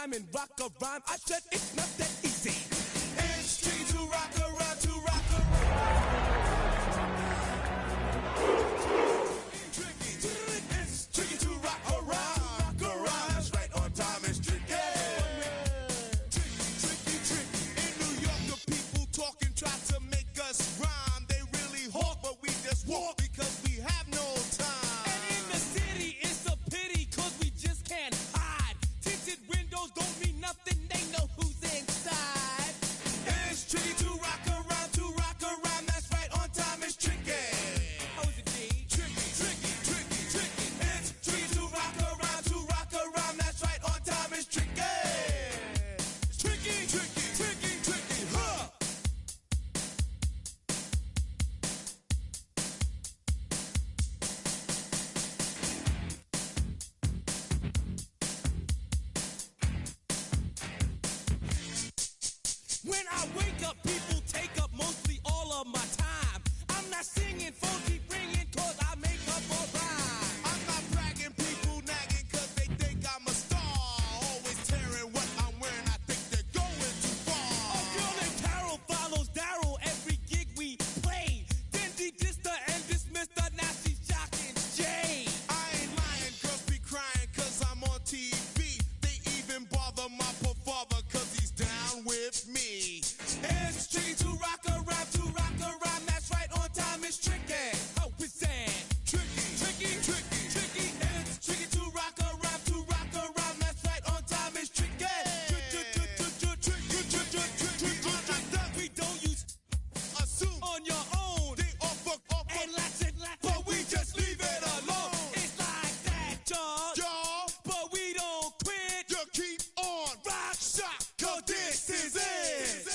time and rock a rhyme. I said it's not that easy. It's tricky to rock around, to rock around. It's tricky to rock around, that's right, on time it's tricky. Tricky. In New York, the people talking try to make us rhyme. They really hawk, but we just walk because we have no time. And in the city, it's a pity, cause we just can't hide. Tinted windows don't mean nothing, they know who's inside. It's tricky to rock around, that's right, on time it's tricky. How is it, D? Tricky. It's tricky to rock around, that's right, on time it's tricky. Tricky, huh? When I wake up, people take up mostly all of my time. I'm not singing, phone keep ringing, cause I make up a rhyme. I'm not bragging, people nagging, cause they think I'm a star. Always tearing what I'm wearing, I think they're going too far. A girl named Carol follows Daryl every gig we play. Then she dissed her and dismissed her, now she's shocking Jay. I ain't lying, girls be crying cause I'm on TV. They even bother my poor father cause he's down with me. It's tricky to rock around, that's right, on time it's tricky. How is that? Tricky. It's tricky to rock around, that's right, on time it's tricky. We don't use Assume on your own. they offer, And lots and lots, but we just leave it alone. it's like that, y'all. Y'all, But we don't quit. you keep on Rock, shock, cause this is it.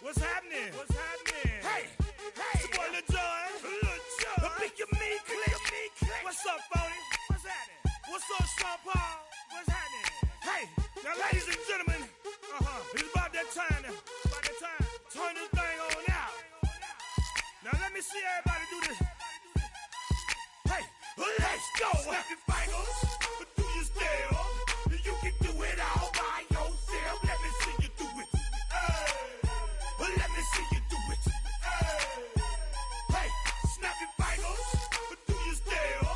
What's happening? Hey! It's your boy Lil Jon. Pick your meat click. What's up, Phony? What's happening? What's up, Sean Paul? What's happening? Hey! Now, ladies and gentlemen, it's about that time. Turn this thing on out. Now, let me see everybody do this. Hey! Let's go! Snap your fingers, but do you still? You can do it all by yourself. Let me see you do it. Let me see you do it. Hey, snap your fingers, but do you still?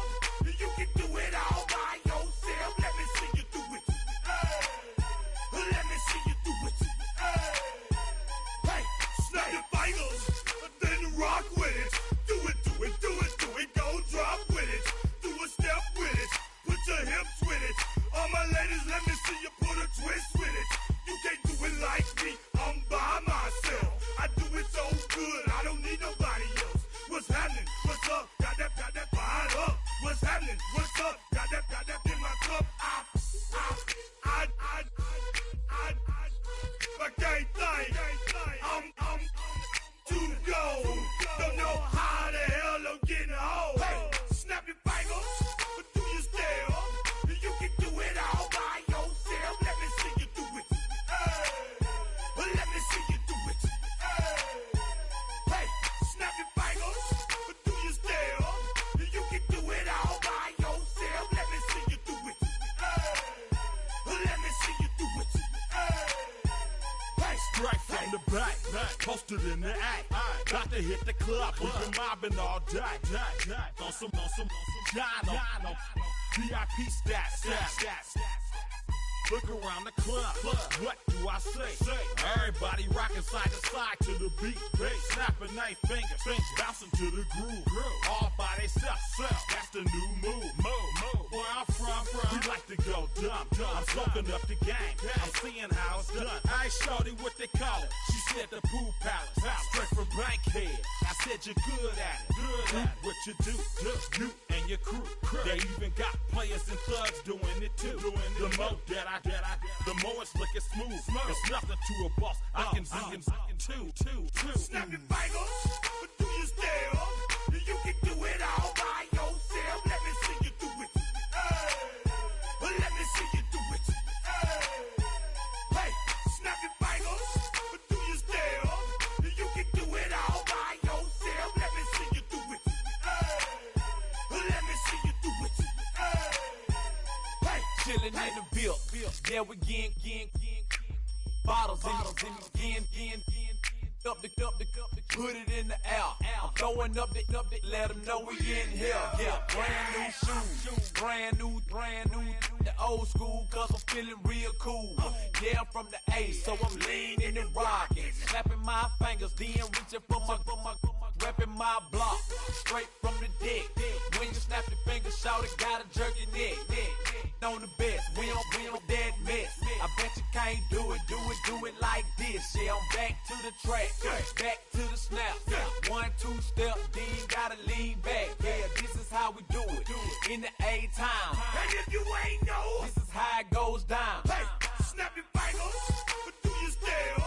You can do it all by yourself. Let me see you do it. Let me see you do it. Hey, snap your fingers, then rock with it. Do it. Go drop with it. Do a step with it. Put your hips with it. All my ladies, let me see you put a twist with it. You can't do it like me. I'm by myself. I do it so good, I don't need nobody else. What's happening? What's up? Got that fired up. What's happening? What's up? Got that in my cup. I can't think. I'm to go. Don't know how the hell I'm getting home. Hey, snap your fingers, but do you still? You can do it all by yourself. Let me see you do it. Let me see you do it. Hey, snap your fingers, but do you still? You can do it all by yourself. Let me see you do it. Let me see you do it. Hey, Straight from the back, posted in the act. Got to hit the club, we've been mobbing all day. On some Jono, VIP stats. Look around the club, what do I say? Everybody rocking side to side to the beat. Snapping their fingers, bouncing to the groove. All by themselves, that's the new move. Where I'm from, we like to go dumb. I'm soaking up the game, I'm seeing how it's done. I ain't shorty what they call it. She said the pool palace, straight from Bankhead. I said you're good at it. What you do, you and your crew. They even got players and thugs doing it too. The more the more it's looking smooth. It's nothing to a boss. I can two. Snap your fingers, but do you still? You can do it all by yourself. Let me see you do it. Let me see you do it. Hey, snap your fingers, but do you still? You can do it all by yourself. Let me see you do it. Let me see you do it. Hey, Chillin' in the bill. Yeah, we getting bottles in again. Up the put it in the air. I'm throwing up the, let them know we in here. Yeah, brand new shoes, brand new. The old school, cause I'm feeling real cool. Yeah, I'm from the A, so I'm leaning and rocking. Snapping my fingers, then reaching for my repping my block. Straight from the dick. When you snap your fingers, shout it, gotta jerk your neck. On the best, we don't dead mess. I bet you can't do it like this. Yeah, I'm back to the track, back to the snap. 1, 2 step, then gotta lean back. Yeah, this is how we do it in the A-time. and if you ain't know, This is how it goes down. hey, snap your fingers, but do you still?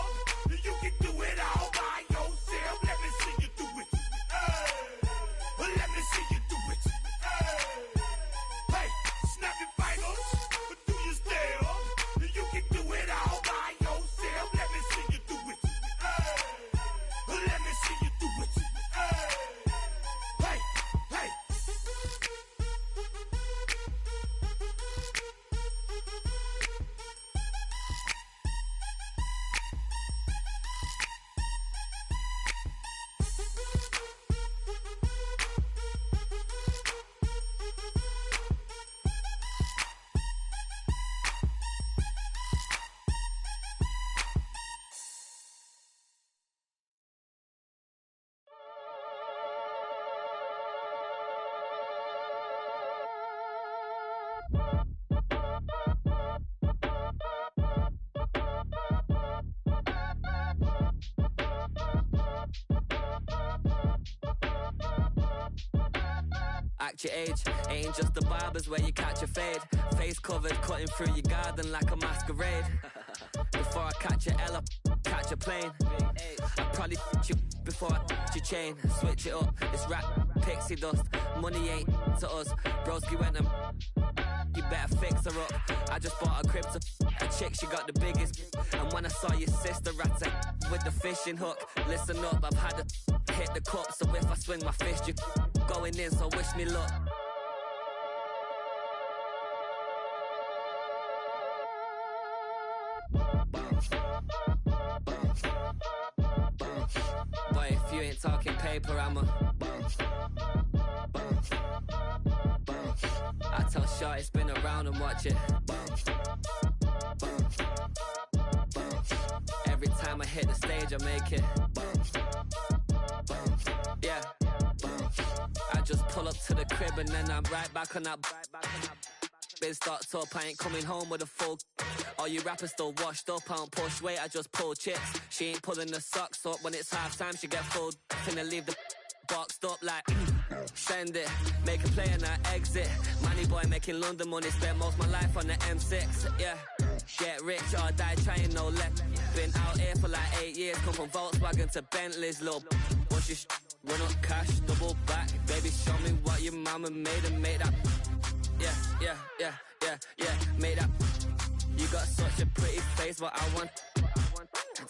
You can do it all by yourself. Let me see you do it. Let me see you do it. Hey, snap your fingers, but do you still? You can do it all by yourself. Let me see you do it. Let me see you do it. Hey, hey. Act your age, ain't just the barbers where you catch a fade. Face covered, cutting through your garden like a masquerade. Before I catch a L up, catch a plane. I probably you before I your chain. Switch it up, it's rap, pixie dust. Money ain't to us. Broski went and you better fix her up. I just bought a crib to a chick, she got the biggest. And when I saw your sister at with the fishing hook, listen up, I've had to hit the cup. So if I swing my fist, you going in, so wish me luck. Boy, if you ain't talking paper, I'm a I tell Shorty spin around and watch it. Every time I hit the stage, I make it. Yeah. I just pull up to the crib and then I'm right back on that. Been stocked up, I ain't coming home with a full. All you rappers still washed up, I don't push weight, I just pull chips. She ain't pulling the socks up, when it's half time she get full. Finna leave the boxed up like send it, make a play and I exit. Money boy making London money, spent most of my life on the M6. Yeah, get rich or die trying, no left. Been out here for like 8 years, come from Volkswagen to Bentley's, little. Once you run up cash, double back. Baby, show me what your mama made and made that. Yeah, made that. You got such a pretty face, but I want.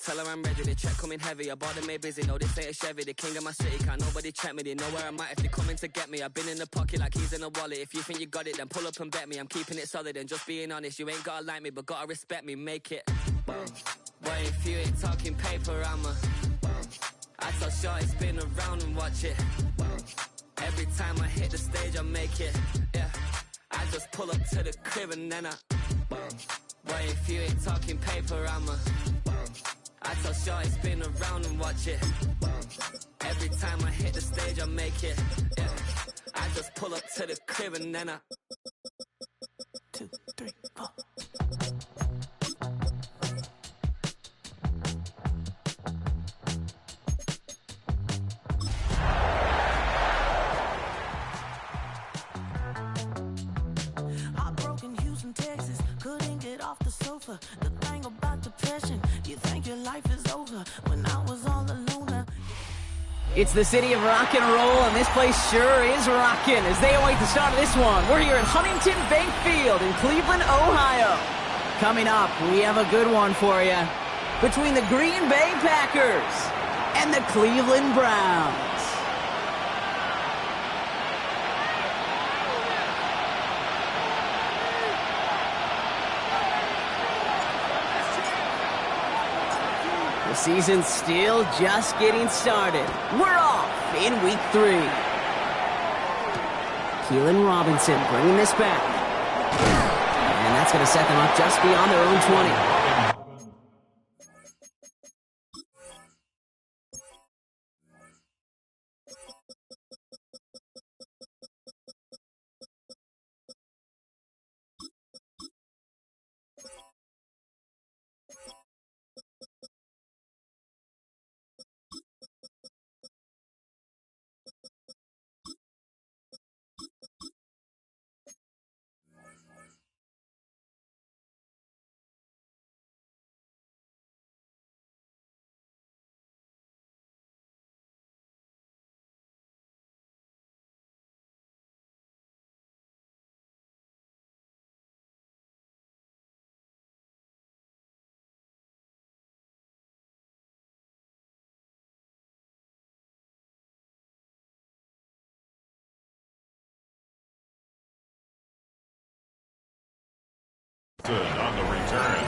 Tell her I'm ready, the check coming heavy. I bought them made busy, no this ain't a Chevy. The king of my city, can't nobody check me. They know where I'm at if they coming to get me. I've been in the pocket like he's in a wallet. If you think you got it, then pull up and bet me. I'm keeping it solid and just being honest. You ain't gotta like me, but gotta respect me, make it. Boy, if you ain't talking paper, I'm a. I tell Shorty spin around and watch it. Every time I hit the stage, I make it. Yeah, I just pull up to the crib and then I. Boy, if you ain't talking paper, I'm a. I tell Shorty spin around and watch it. Every time I hit the stage, I make it. Yeah, I just pull up to the crib and then I. 2, 3, 4. gopher. The thing about depression, you think your life is over. When I was all alone. It's the city of rock and roll, and this place sure is rocking as they await the start of this one. We're here at Huntington Bank Field in Cleveland, Ohio. Coming up, we have a good one for you. Between the Green Bay Packers and the Cleveland Browns. The season's still just getting started. We're off in week 3. Keelan Robinson bringing this back. And that's going to set them up just beyond their own 20. On the return,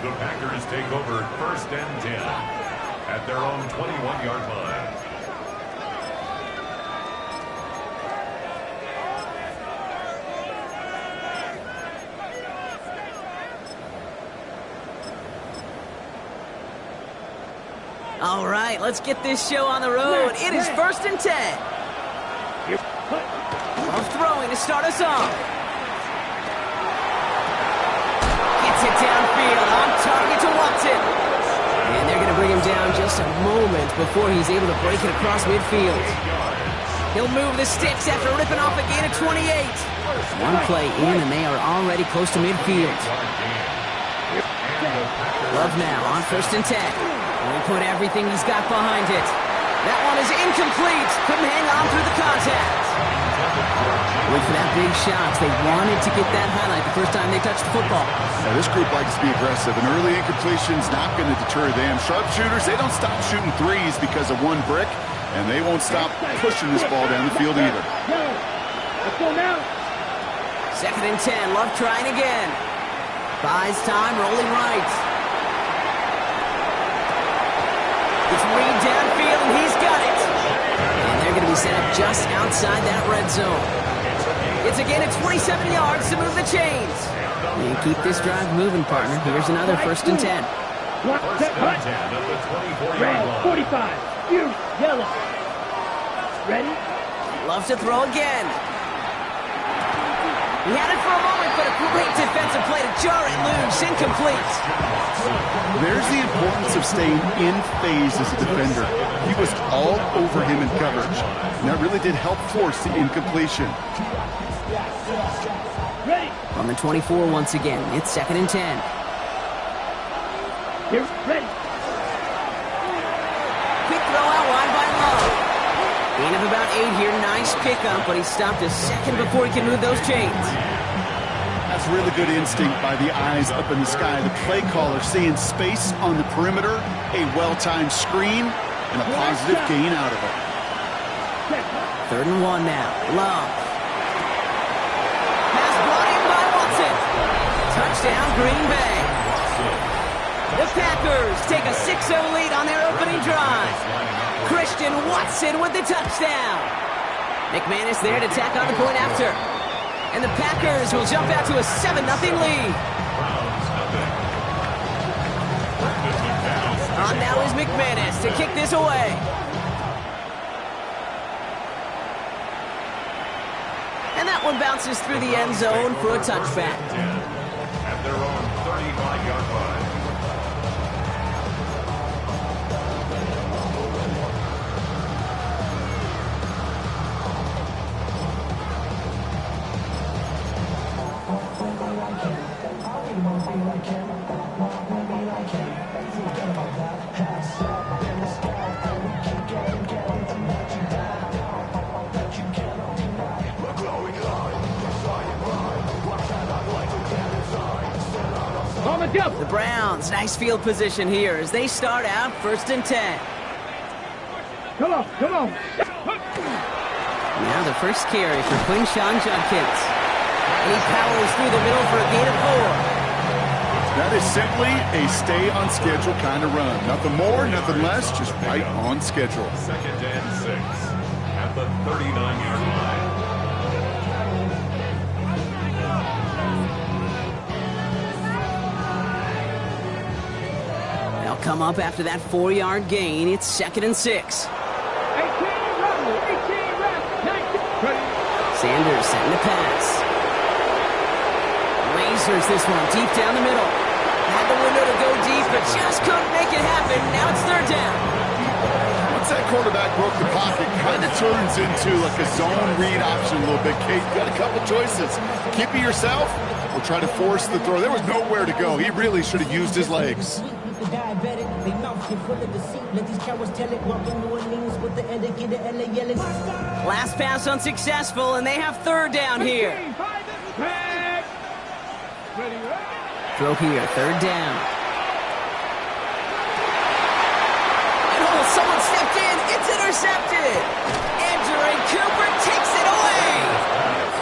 the Packers take over 1st and 10 at their own 21-yard line. All right, let's get this show on the road. It is 1st and 10. Love throwing to start us off. It downfield, on target to Watson. And they're going to bring him down just a moment before he's able to break it across midfield. He'll move the sticks after ripping off a gain of 28. One play in, and they are already close to midfield. Love now on 1st and 10. And we put everything he's got behind it. That one is incomplete. Couldn't hang on through the contact. Wait for that big shot. They wanted to get that highlight the first time they touched the football. Now, this group likes to be aggressive. An early incompletion's not going to deter them. Sharpshooters, they don't stop shooting threes because of one brick, and they won't stop pushing this ball down the field either. Let's go now. 2nd and 10. Love trying again. Buys time, rolling right. It's Reed downfield, and he's got it. And they're going to be set up just outside that red zone. It's a gain of 27 yards to move the chains. And keep this drive moving, partner. Here's another 1st and 10. 1st and 10 at the 24-yard line. 45. You, yellow. Ready? Loves to throw again. He had it for a moment, but a great defensive play to jar it loose. Incomplete. There's the importance of staying in phase as a defender. He was all over him in coverage. And that really did help force the incompletion. Ready. On the 24 once again. It's 2nd and 10. Here, ready. Quick throw out wide by Love. Gain of about 8 here. Nice pickup, but he stopped a second before he can move those chains. That's really good instinct by the eyes up in the sky. The play caller seeing space on the perimeter, a well-timed screen, and a positive gain out of it. 3rd and 1 now. Love. Pass brought in by Watson. Touchdown, Green Bay. The Packers take a 6-0 lead on their opening drive. Christian Watson with the touchdown. McManus there to tack on the point after. And the Packers will jump out to a 7-0 lead. On now is McManus to kick this away. And that one bounces through the end zone for a touchback. At their own 35-yard line. The Browns, nice field position here as they start out 1st and 10. Come on. Now the first carry for Quinshawn Judkins. And he powers through the middle for a gain of 4. That is simply a stay-on-schedule kind of run. Nothing more, nothing less, just right on schedule. 2nd and 6 at the 39-yard line. They'll come up after that 4-yard gain. It's 2nd and 6. Sanders setting the pass. Lasers this one deep down the middle. Had the window to go deep, but just couldn't make it happen. Now it's 3rd down. Once that quarterback broke the pocket, kind of turns into like a zone read option a little bit. Kate, you got a couple choices. Keep it yourself or try to force the throw. There was nowhere to go. He really should have used his legs. Last pass unsuccessful, and they have 3rd down here. Throw here, 3rd down. And someone stepped in. It's intercepted. Andrew Cooper takes it away.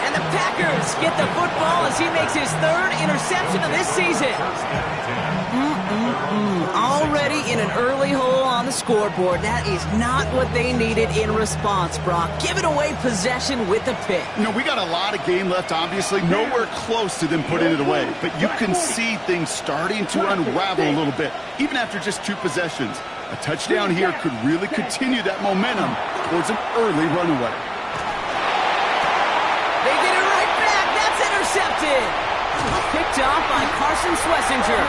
And the Packers get the football as he makes his 3rd interception of this season. Already in an early hole on the scoreboard. That is not what they needed in response, Brock. Giving away possession with the pick. You know, we got a lot of game left, obviously. Nowhere close to them putting it away. But you can see things starting to unravel a little bit, even after just 2 possessions. A touchdown here could really continue that momentum towards an early runaway. They get it right back. That's intercepted. Picked off by Carson Schlesinger.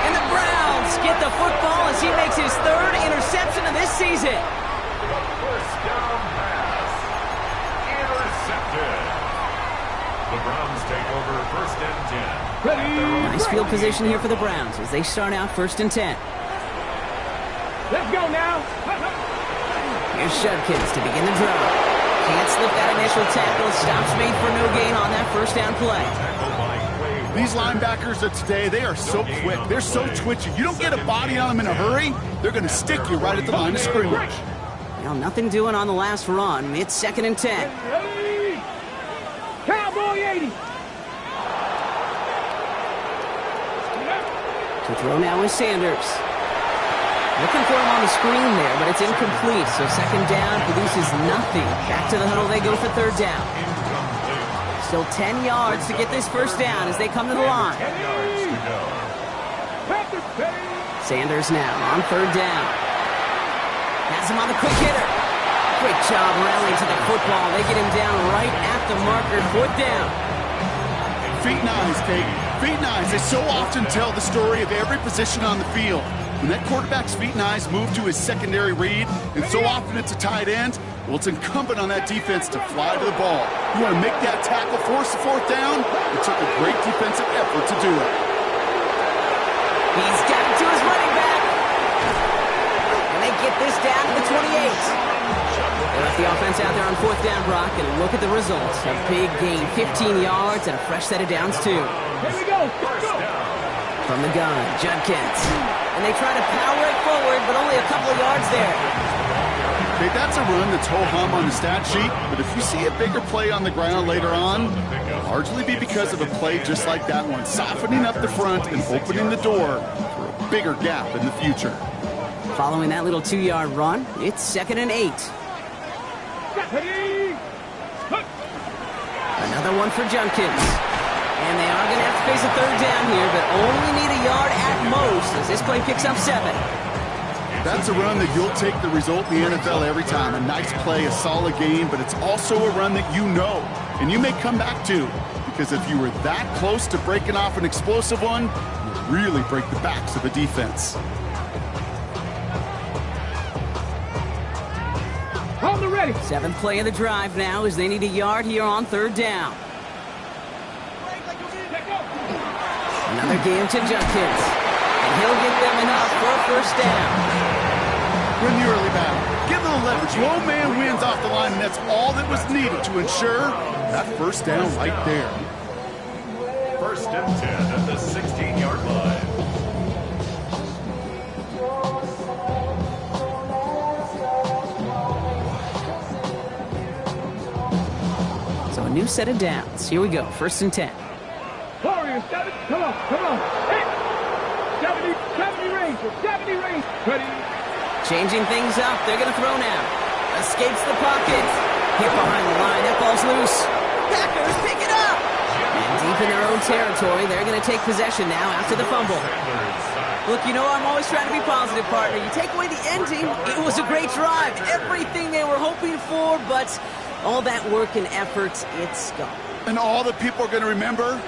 And the Browns get the football as he makes his 3rd interception of this season. The first down pass. Intercepted. The Browns take over 1st and 10. Nice field position here for the Browns as they start out 1st and 10. Let's go now. Here's Judkins to begin the drive. Can't slip that initial tackle. Stops made for no gain on that 1st down play. These linebackers of today, they are so quick. They're so twitchy. You don't get a body on them in a hurry, they're going to stick you right at the line of scrimmage. Well, nothing doing on the last run. It's 2nd and 10. Cowboy 80. To throw now is Sanders. Looking for him on the screen there, but it's incomplete. So 2nd down produces nothing. Back to the huddle they go for 3rd down. Still 10 yards to get this 1st down as they come to the line. Sanders now on 3rd down. Has him on the quick hitter. Quick job rallying to the football. They get him down right at the marker. 4th down. Feet and eyes, Kate. Feet and eyes. They so often tell the story of every position on the field. When that quarterback's feet and eyes move to his secondary read, and so often it's a tight end, well, it's incumbent on that defense to fly to the ball. You want to make that tackle, force the 4th down? It took a great defensive effort to do it. He's got it to his running back. And they get this down to the 28. They left the offense out there on 4th down, Brock, and look at the results. A big gain, 15 yards, and a fresh set of downs, too. Here we go. From the gun, Judkins. And they try to power it forward, but only a couple of yards there. Okay, that's a run that's ho-hum on the stat sheet, but if you see a bigger play on the ground later on, it'll largely be because of a play just like that one, softening up the front and opening the door for a bigger gap in the future. Following that little 2-yard run, it's 2nd and 8. Another one for Judkins. And they are going to have to face a 3rd down here, but only need a yard at most as this play picks up 7. That's a run that you'll take the result in the NFL every time. A nice play, a solid game, but it's also a run that you know, and you may come back to, because if you were that close to breaking off an explosive one, you'll really break the backs of a defense. Hold the ready. 7th play of the drive now as they need a yard here on 3rd down. Another game to Judkins. And he'll get them enough for a 1st down. Win the early battle. Get a little leverage. Low man wins off the line, and that's all that was needed to ensure that 1st down right there. 1st and 10 at the 16-yard line. new set of downs. Here we go, 1st and 10. Warriors, 7, come on, 8, 70 range, 70 range, ready. Changing things up, they're going to throw now. Escapes the pocket. Hit behind the line, that ball's loose. Packers pick it up. And deep in their own territory, they're going to take possession now after the fumble. Look, you know I'm always trying to be positive, partner. You take away the ending, it was a great drive. Everything they were hoping for, but all that work and effort, it's gone. And all that people are going to remember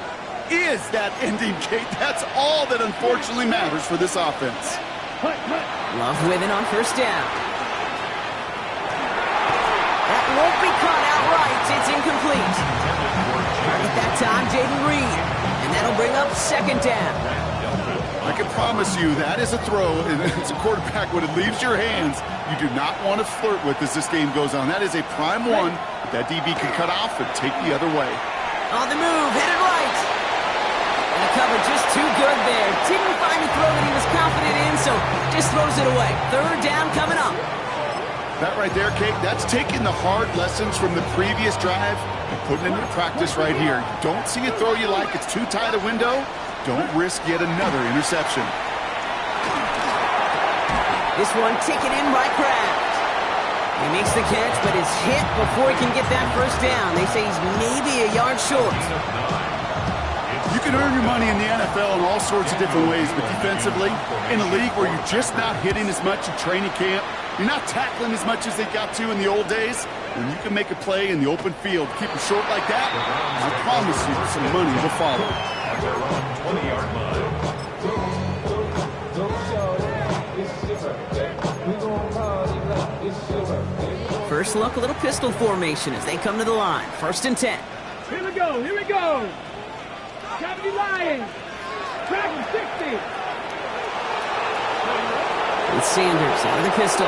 is that ending, Kate. That's all that unfortunately matters for this offense. Love with it on 1st down. That won't be caught outright. It's incomplete. At that time, Jaden Reed. And that'll bring up 2nd down. I can promise you that is a throw, and as a quarterback, when it leaves your hands, you do not want to flirt with as this game goes on. That is a prime one that DB can cut off and take the other way. On the move, headed right. And the cover just too good there. Didn't find a throw that he was confident in, so just throws it away. 3rd down coming up. That right there, Kate, that's taking the hard lessons from the previous drive and putting it into practice right here. You don't see a throw you like, it's too tight a window, don't risk yet another interception. This one taken in by Kraft. He makes the catch, but is hit before he can get that 1st down. They say he's maybe a yard short. You can earn your money in the NFL in all sorts of different ways, but defensively, in a league where you're just not hitting as much in training camp, you're not tackling as much as they got to in the old days, when you can make a play in the open field, keep it short like that, I promise you some money will follow. At their own 20-yard line. First look, a little pistol formation as they come to the line. 1st and 10. Here we go, here we go. 70 Lions, Dragon 60. And Sanders out of the pistol.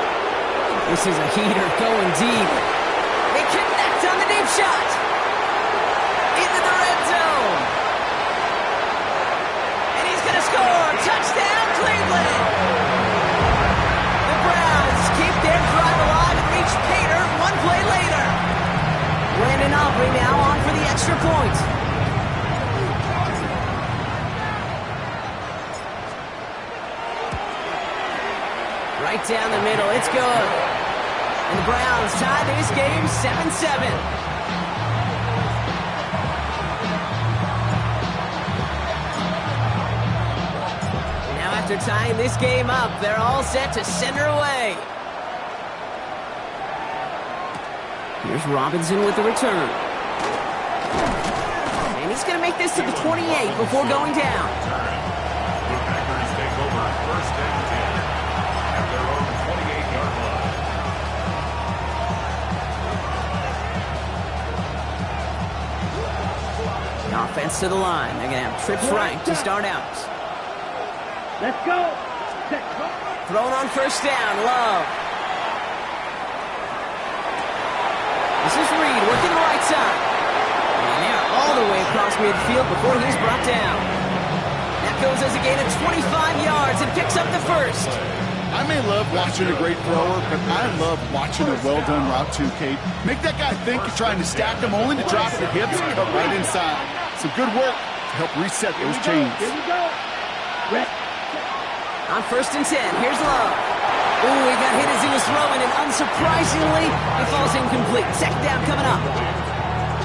This is a heater going deep. They connect on the deep shot. Into the red zone. And he's going to score. Touchdown, Cleveland. The Browns keep their drive alive and reach Pater 1 play later. Landon Aubrey now on for the extra point. Right down the middle, it's good. And the Browns tie this game 7-7. Now after tying this game up, they're all set to center away. Here's Robinson with the return. And he's going to make this to the 28 before going down. The Packers take over 1st and 10. At their own 28-yard line. Offense to the line. They're going to have trips right to start out. Let's go. Thrown on 1st down. Love. This is Reed working the right side. And they're all the way across midfield before he's brought down. That goes as a gain of 25 yards and picks up the 1st. I may love watching a great thrower, but I love watching a well-done route too, Kate. Make that guy think you're trying to stack him only to drop the hips and cut right inside. Some good work to help reset those chains. Here we go. On 1st and 10, here's Love. Ooh, he got hit as he was throwing, and unsurprisingly, it falls incomplete. 2nd down coming up.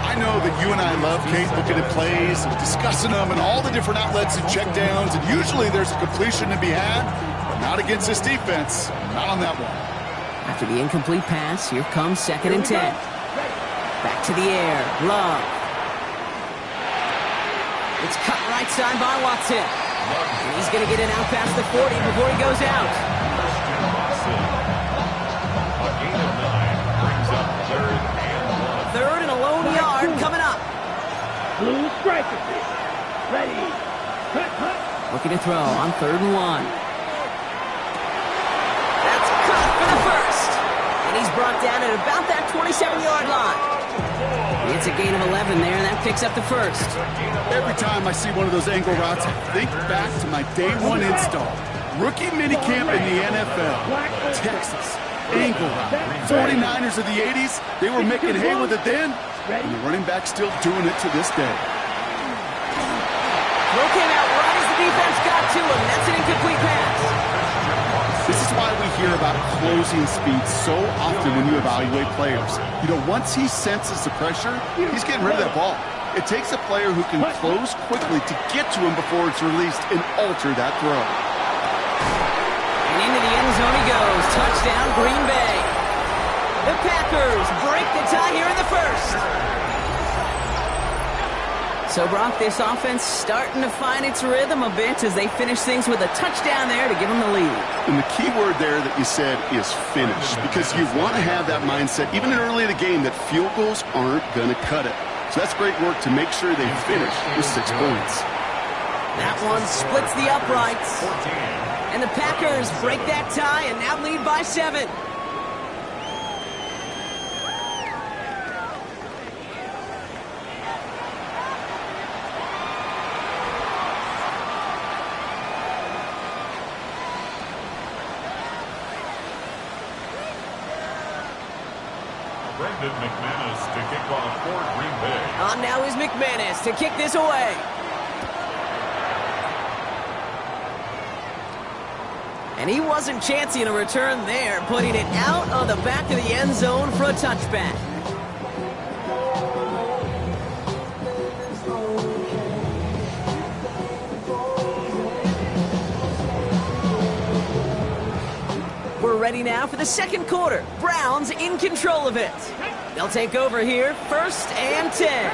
I know that you and I love, Kate, looking at plays, discussing them, and all the different outlets and checkdowns, and usually there's a completion to be had, but not against this defense. Not on that one. After the incomplete pass, here comes 2nd and 10. Back to the air. Love. It's cut right side by Watson. And he's going to get it out past the 40 before he goes out. A gain of 9 brings up 3rd and 1. 3rd and a lone yard coming up. Blue striker. Ready. Looking to throw on 3rd and 1. That's cut for the 1st. And he's brought down at about that 27-yard line. It's a gain of 11 there, and that picks up the 1st. Every time I see one of those angle routes, I think back to my day 1 install. Rookie minicamp in the NFL. Texas. Angle route. 49ers of the 80s, they were making hay with it then. And the running back still doing it to this day. Throw came out right as the defense got to him. That's an incomplete pass. This is why we hear about closing speed so often when you evaluate players. You know, once he senses the pressure, he's getting rid of that ball. It takes a player who can close quickly to get to him before it's released and alter that throw. And into the end zone he goes. Touchdown, Green Bay. The Packers break the tie here in the first. So, Brock, this offense starting to find its rhythm a bit as they finish things with a touchdown there to give them the lead. And the key word there that you said is finish, because you want to have that mindset, even early in the game, that field goals aren't going to cut it. So that's great work to make sure they finish with 6 points. That one splits the uprights. And the Packers break that tie and now lead by 7. McManus to kick off for Green Bay. On now is McManus to kick this away. And he wasn't chancing a return there, putting it out of the back of the end zone for a touchback. We're ready now for the second quarter. Browns in control of it. They'll take over here, 1st and 10.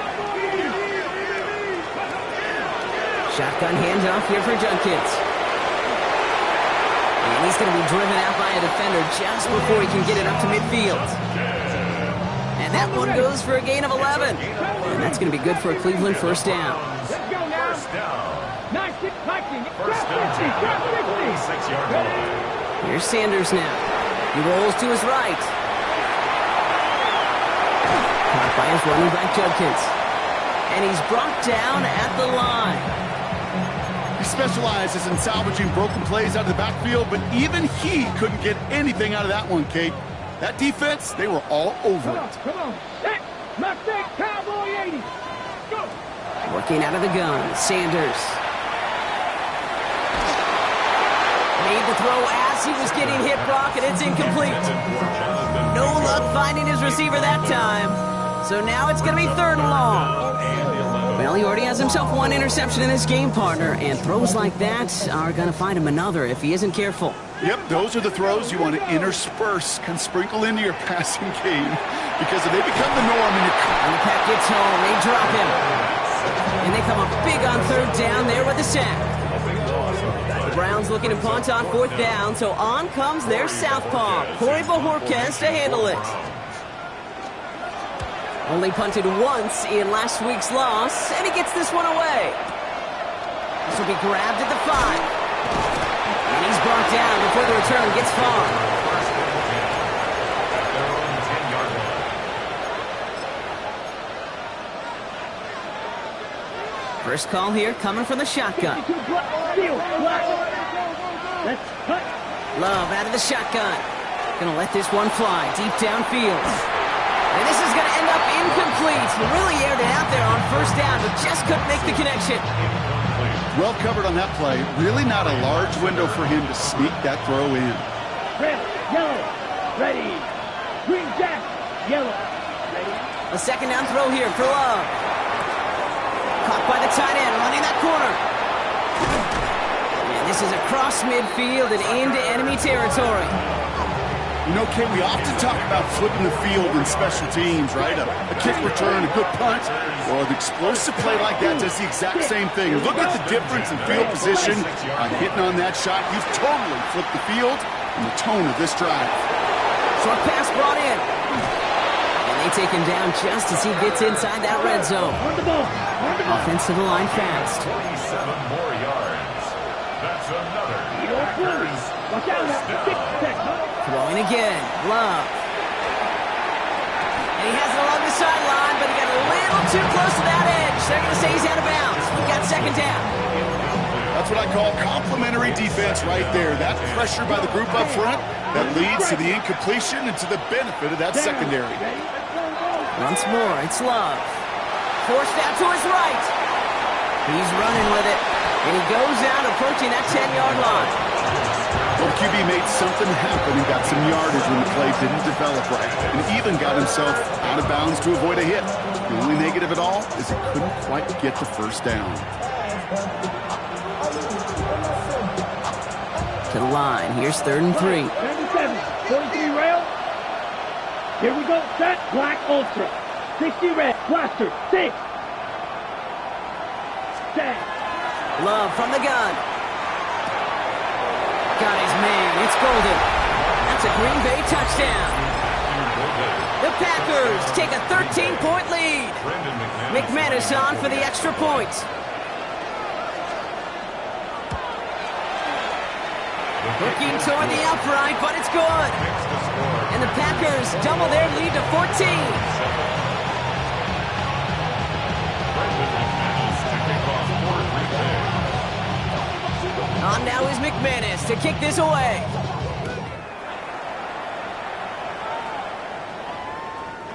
Shotgun handoff here for Junkins. And he's going to be driven out by a defender just before he can get it up to midfield. And that one goes for a gain of 11. And that's going to be good for a Cleveland first down. First down, 46-yard line. Here's Sanders now. He rolls to his right. Caught by his running back, Judkins. And he's brought down at the line. He specializes in salvaging broken plays out of the backfield, but even he couldn't get anything out of that one, Kate. That defense, they were all over it. Come on. Hey, knock that cowboy 80. Go. Working out of the gun, Sanders. Made the throw as he was getting hit, Brock, and it's incomplete. No luck finding his receiver that time. So now it's going to be 3rd and long. Well, he already has himself 1 interception in this game, partner, and throws like that are going to find him another if he isn't careful. Yep, those are the throws you want to intersperse, can sprinkle into your passing game, because if they become the norm in your... And the pack gets home, they drop him. And they come up big on 3rd down there with the sack. The Browns looking to punt on 4th down, so on comes their southpaw, Corey Bojorquez, to handle it. Only punted once in last week's loss, and he gets this one away. This will be grabbed at the 5. And he's brought down before the return gets far. First call here coming from the shotgun. Love out of the shotgun. Gonna let this one fly deep downfield. And this is gonna end up incomplete. Really aired it out there on 1st down, but just couldn't make the connection. Well covered on that play. Really not a large window for him to sneak that throw in. Red, yellow, ready. Green jack, yellow, ready. A 2nd down throw here for Love. Caught by the tight end, running that corner. And this is across midfield and into enemy territory. You know, Kate, we often talk about flipping the field in special teams, right? A kick return, a good punt, or an explosive play like that does the exact same thing. Look at the difference in field position by hitting on that shot. You've totally flipped the field and the tone of this drive. Short pass brought in. And they take him down just as he gets inside that red zone. Offense to the line fast. 27 more yards. That's another Packers. Watch out now. Throwing again. Love. And he has it along the sideline, but he got a little too close to that edge. They're going to say he's out of bounds. We've got 2nd down. That's what I call complimentary defense right there. That pressure by the group up front that leads to the incompletion and to the benefit of that secondary. Once more, it's Love. Forced out to his right. He's running with it. And he goes out approaching that 10-yard line. Well, QB made something happen and got some yardage when the play didn't develop right. And even got himself out of bounds to avoid a hit. The only negative at all is he couldn't quite get the first down. To the line. Here's 3rd and 3. 77, 43 rail. Here we go. Set. Black Ultra. 60 red. Blaster. 6. Set. Love from the gun. Got his man. It's Golden. That's a Green Bay touchdown. The Packers take a 13-point lead. McManus on for the extra point. Looking toward the upright, but it's good. And the Packers double their lead to 14. On now is McManus to kick this away.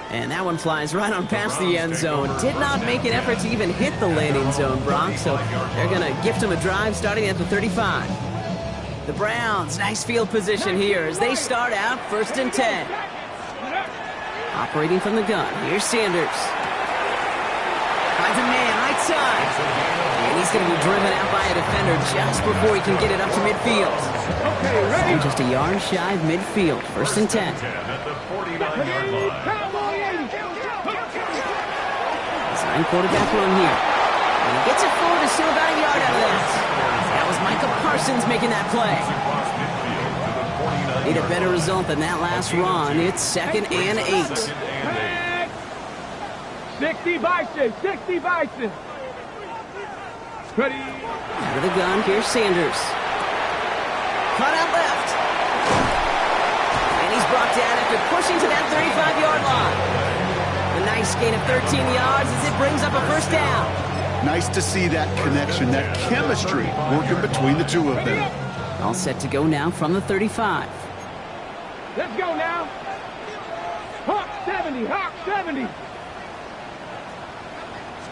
And that one flies right on past the end zone. Did not make an effort to even hit the landing zone, Brock, so they're going to gift him a drive starting at the 35. The Browns, nice field position here as they start out 1st and 10. Operating from the gun, here's Sanders. Finds a man right side. And he's going to be driven out by a defender just before he can get it up to midfield. Okay, ready? And just a yard shy of midfield, 1st and 10. At the 49-yard line. Design quarterback run here. And he gets it forward to steal about a yard out of that. That was Micah Parsons making that play. Need a better result than that last run. It's 2nd and 8. 60 Bison, 60 Bison. Ready? Out of the gun, here's Sanders. Cut out left. And he's brought down after pushing to that 35-yard line. A nice gain of 13 yards as it brings up a 1st down. Nice to see that connection, that chemistry working between the two of them. All set to go now from the 35. Let's go now. Hawk 70, Hawk 70.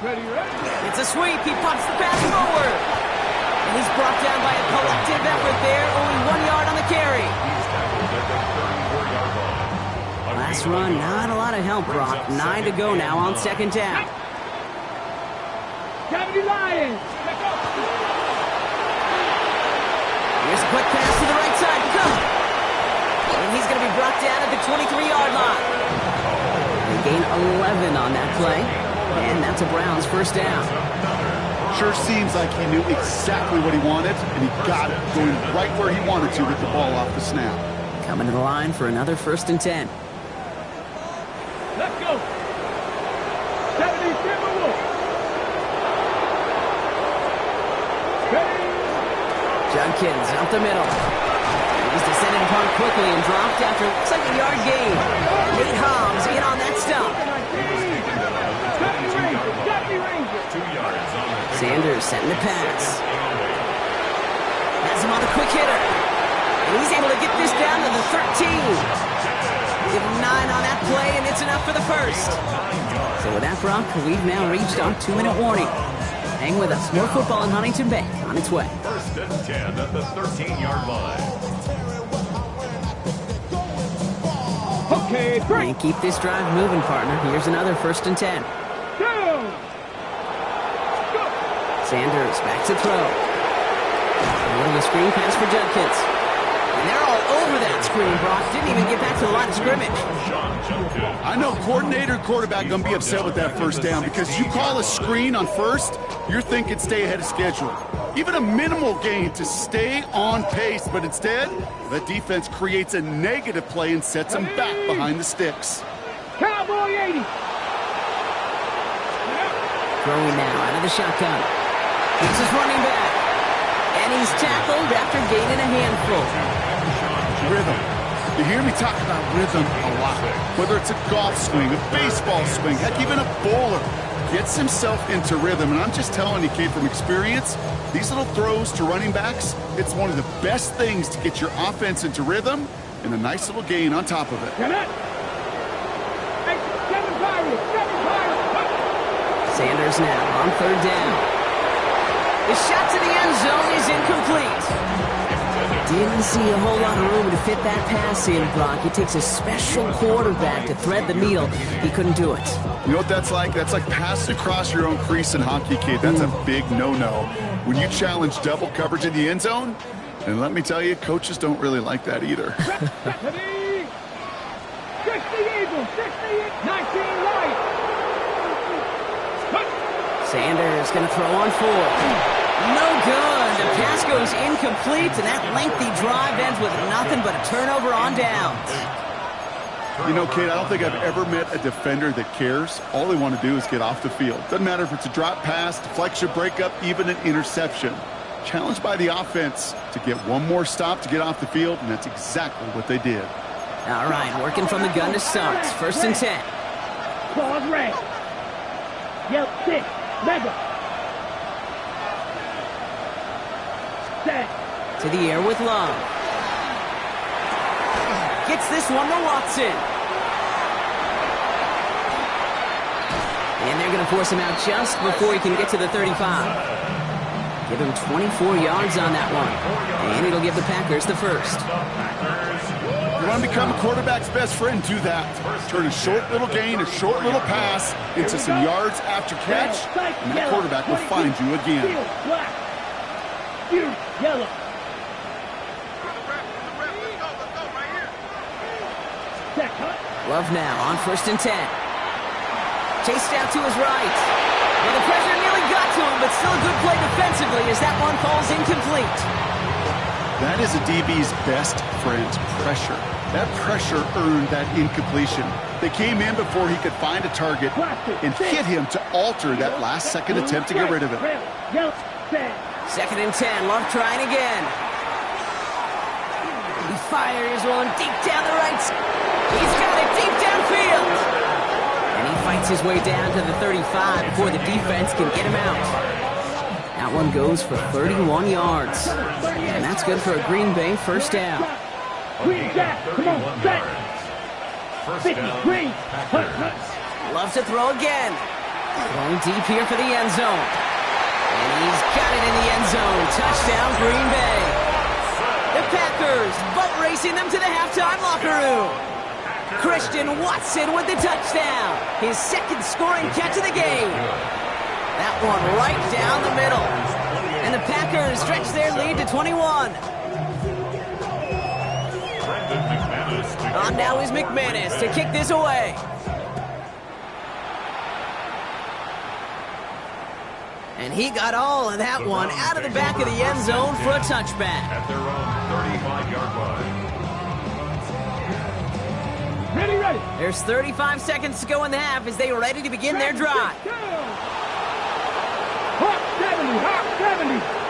Ready, ready? It's a sweep. He pops the pass forward. And he's brought down by a collective effort there. Only 1 yard on the carry. Last run, not a lot of help, Brock. 9 to go now on 2nd down. 70 Lions. Here's a quick pass to the right side. Go. And he's going to be brought down at the 23-yard line. They gain 11 on that play. And that's a Browns 1st down. Sure seems like he knew exactly what he wanted, and he got it, going right where he wanted to with the ball off the snap. Coming to the line for another 1st and 10. Let's go. 70 Timberwolves. Ready? Judkins up the middle. He's descended upon quickly and dropped after looks like a yard gain. Nate Hobbs in on that stop. Sanders setting the pass. Has him on a quick hitter. And he's able to get this down to the 13. Give him 9 on that play, and it's enough for the 1st. So with that, Brock, we've now reached our 2-minute warning. Hang with us. More football in Huntington Bay on its way. 1st and 10 at the 13-yard line. Okay, 3. And keep this drive moving, partner. Here's another 1st and 10. Sanders back to throw. A little of a screen pass for Judkins. And they're all over that screen, Brock. Didn't even get back to the line of scrimmage. I know coordinator and quarterback going to be upset with that 1st down because you call a screen on 1st, you're thinking stay ahead of schedule. Even a minimal gain to stay on pace, but instead, the defense creates a negative play and sets them back behind the sticks. Cowboy 80. Throwing now out of the shotgun. He's his running back. And he's tackled after gaining a handful. Rhythm. You hear me talk about rhythm a lot. Whether it's a golf swing, a baseball swing, heck, even a bowler gets himself into rhythm. And I'm just telling you, kid, from experience, these little throws to running backs, it's one of the best things to get your offense into rhythm and a nice little gain on top of it. Come on. 7 Pirates. Sanders now on third down. The shot to the end zone is incomplete. Didn't see a whole lot of room to fit that pass in, Brock. It takes a special quarterback to thread the needle. He couldn't do it. You know what that's like? That's like passing across your own crease in hockey, kid. That's a big no-no. When you challenge double coverage in the end zone, and let me tell you, coaches don't really like that either. 60 Eagles, 19 right. Sanders going to throw on fourth. No good. The pass goes incomplete, and that lengthy drive ends with nothing but a turnover on downs. You know, Kate, I don't think I've ever met a defender that cares. All they want to do is get off the field. Doesn't matter if it's a drop pass, deflection, breakup, even an interception. Challenged by the offense to get one more stop to get off the field, and that's exactly what they did. All right, working from the gun to start. First and 10. Claws red. Yelp 6. Mega. Set. To the air with Love. Gets this one to Watson. And they're going to force him out just before he can get to the 35. Give him 24 yards on that one. And it'll give the Packers the first. You want to become a quarterback's best friend, do that. Turn a short little gain, a short little pass into some yards after catch, and the quarterback will find you again. Black. Yellow. Love now on first and 10. Chased out to his right. Well, the pressure nearly got to him, but still a good play defensively as that one falls incomplete. That is a DB's best friend, pressure. That pressure earned that incompletion. They came in before he could find a target and hit him to alter that last-second attempt to get rid of it. Second and 10, Love trying again. He fires one deep down the right. He's got it deep downfield. And he fights his way down to the 35 before the defense can get him out. That one goes for 31 yards. And that's good for a Green Bay first down. Green Jack, come on, set. 50, green. Loves to throw again. Going deep here for the end zone. And he's got it in the end zone. Touchdown, Green Bay. The Packers boat racing them to the halftime locker room. Christian Watson with the touchdown. His second scoring catch of the game. That one right down the middle. And the Packers stretch their lead to 21. On now is McManus to kick this away. And he got all of that one out of the back of the end zone for a touchback. At their own 35-yard line. Ready. There's 35 seconds to go in the half as they are ready to begin their drive. Hawk 70.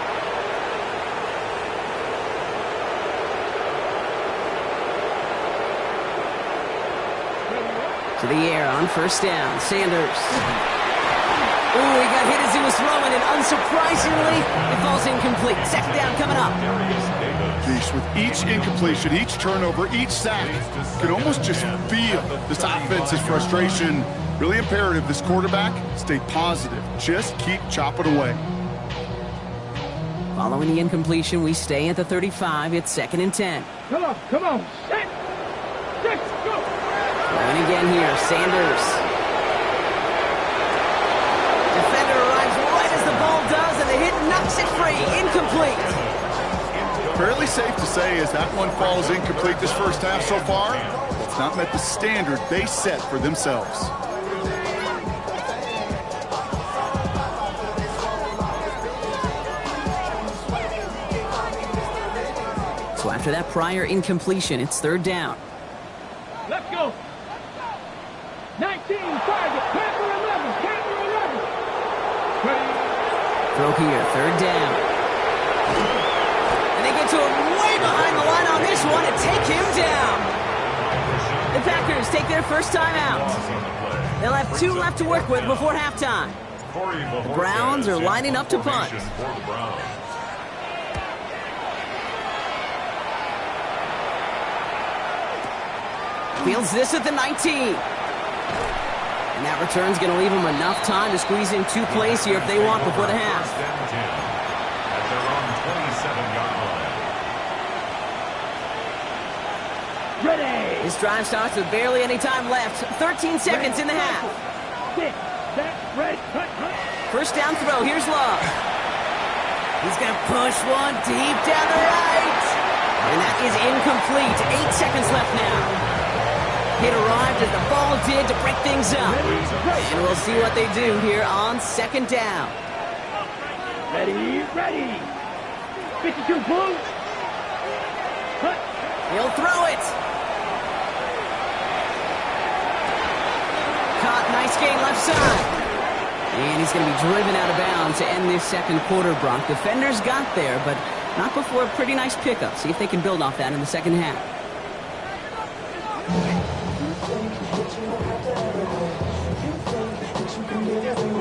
To the air on first down, Sanders. Ooh, he got hit as he was throwing, and unsurprisingly, it falls incomplete. Second down coming up. Geesh, with each incompletion, each turnover, each sack, you can almost just feel this offense's frustration. Really imperative, this quarterback, stay positive. Just keep chopping away. Following the incompletion, we stay at the 35. It's second and 10. Come on. Set. Let's go. And again here, Sanders. Defender arrives right as the ball does, and the hit knocks it free. Incomplete. Fairly safe to say as that one falls incomplete this first half so far, it's not met the standard they set for themselves. So after that prior incompletion, it's third down. Let's go. 19, target, Panther 11. Throw here, third down. And they get to him way behind the line on this one and take him down. The Packers take their first time out. They'll have 2 left to work with before halftime. The Browns are lining up to punt. Fields this at the 19. And that return's going to leave them enough time to squeeze in 2 plays here if they want before the half. First and 10 at their own 27-yard line. Ready. This drive starts with barely any time left. 13 seconds in the half. Sit. Set. Ready. Cut. First down throw. Here's Love. He's going to push one deep down the right. And that is incomplete. 8 seconds left now. Hit arrived as the ball did to break things up. And we'll see what they do here on second down. Ready. 52 Bulls. Cut. He'll throw it. Caught, nice gain left side. And he's going to be driven out of bounds to end this second quarter, Brock. Defenders got there, but not before a pretty nice pickup. See if they can build off that in the second half.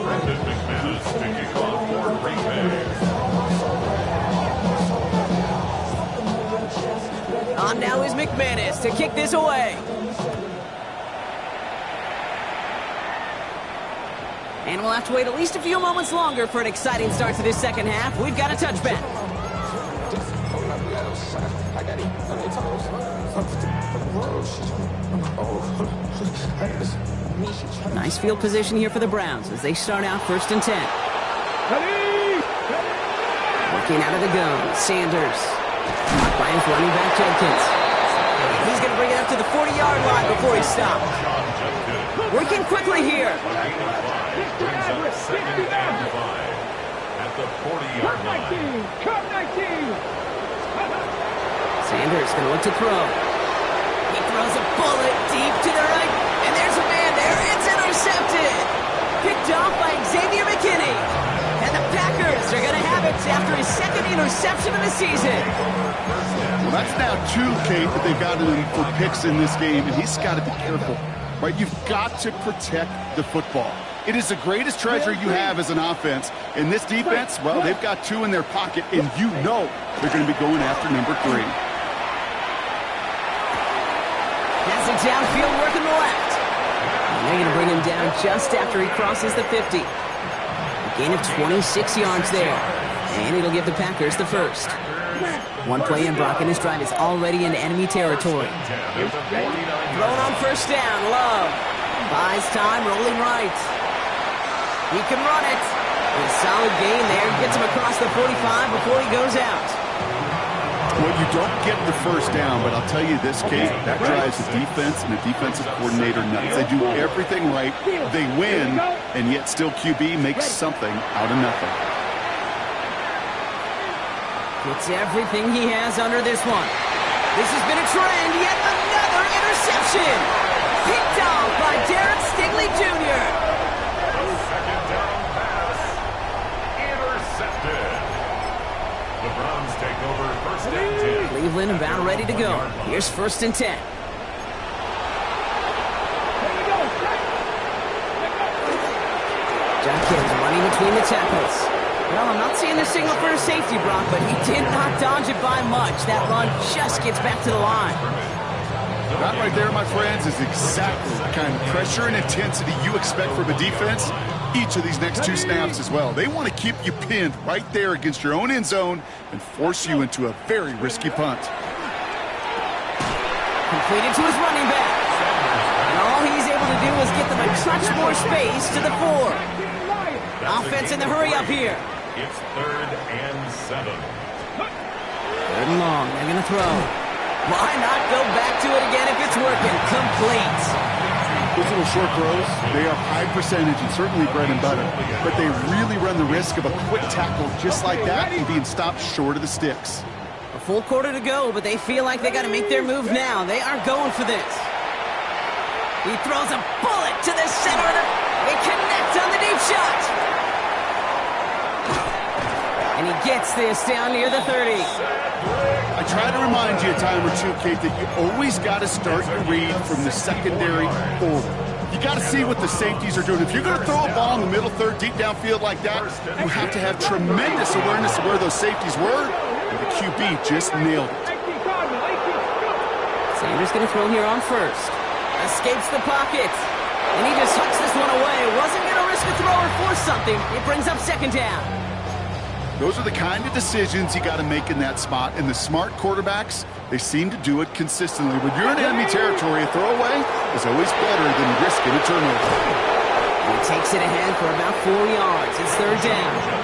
Brendan McManus kicking off for Green Bay. On now is McManus to kick this away. And we'll have to wait at least a few moments longer for an exciting start to this second half. We've got a touchback. Nice field position here for the Browns as they start out first and 10. Working out of the gun, Sanders. By his running back, Jenkins. He's going to bring it up to the 40-yard line before he stops. Working quickly here. Brings up second and 5 at the 40-yard line. Sanders going to look to throw. He throws a bullet deep to the right, and there's a man there. It's intercepted. Picked off by Xavier McKinney. And the Packers are going to have it after his second interception of the season. Well, that's now 2, Kate, that they've gotten him for picks in this game, and he's got to be careful. Right? You've got to protect the football. It is the greatest treasure you have as an offense. In this defense, well, they've got 2 in their pocket, and you know they're going to be going after number 3. Has it downfield working the left. And they're going to bring him down just after he crosses the 50. A gain of 26 yards there. And it'll give the Packers the first. 1 play in, Brock, and his drive is already in enemy territory. Thrown on first down, Love. Buys time, rolling right. He can run it. A solid gain there. Gets him across the 45 before he goes out. Well, you don't get the first down, but I'll tell you this, Kate, that drives the defense and the defensive coordinator nuts. They do everything right. They win, and yet still QB makes something out of nothing. Gets everything he has under this one. This has been a trend. Yet another interception. Picked off by Derek Stingley Jr. Second down pass. Intercepted. The Browns take over first and 10. Cleveland about ready to go. Here's first and 10. Jenkins running between the tackles. Well, I'm not seeing the signal for a safety, Brock, but he did not dodge it by much. That run just gets back to the line. That right there, my friends, is exactly the kind of pressure and intensity you expect from a defense each of these next 2 snaps as well. They want to keep you pinned right there against your own end zone and force you into a very risky punt. Completed to his running back. And all he's able to do is get them a touch more space to the 4. Offense in the hurry up here. It's 3rd and 7. 3rd and long. They're going to throw. Why not go back to it again if it's working? Complete. Those little short throws, they are high percentage and certainly bread and butter, but they really run the risk of a quick tackle just like that and being stopped short of the sticks. A full quarter to go, but they feel like they got to make their move now. They are going for this. He throws a bullet to the center of the... They connect on the deep shot. And he gets this down near the 30. I try to remind you a time or 2, Kate, that you always got to start your read from the secondary forward. You got to see what the safeties are doing. If you're going to throw a ball in the middle third, deep downfield like that, you have to have tremendous awareness of where those safeties were, and the QB just nailed it. Sanders going to throw here on first. Escapes the pocket. And he just hucks this one away. Wasn't going to risk a throw or force something. It brings up second down. Those are the kind of decisions you got to make in that spot. And the smart quarterbacks, they seem to do it consistently. When you're in enemy territory, a throwaway is always better than risking a turnover. He takes it ahead for about 4 yards. It's third down.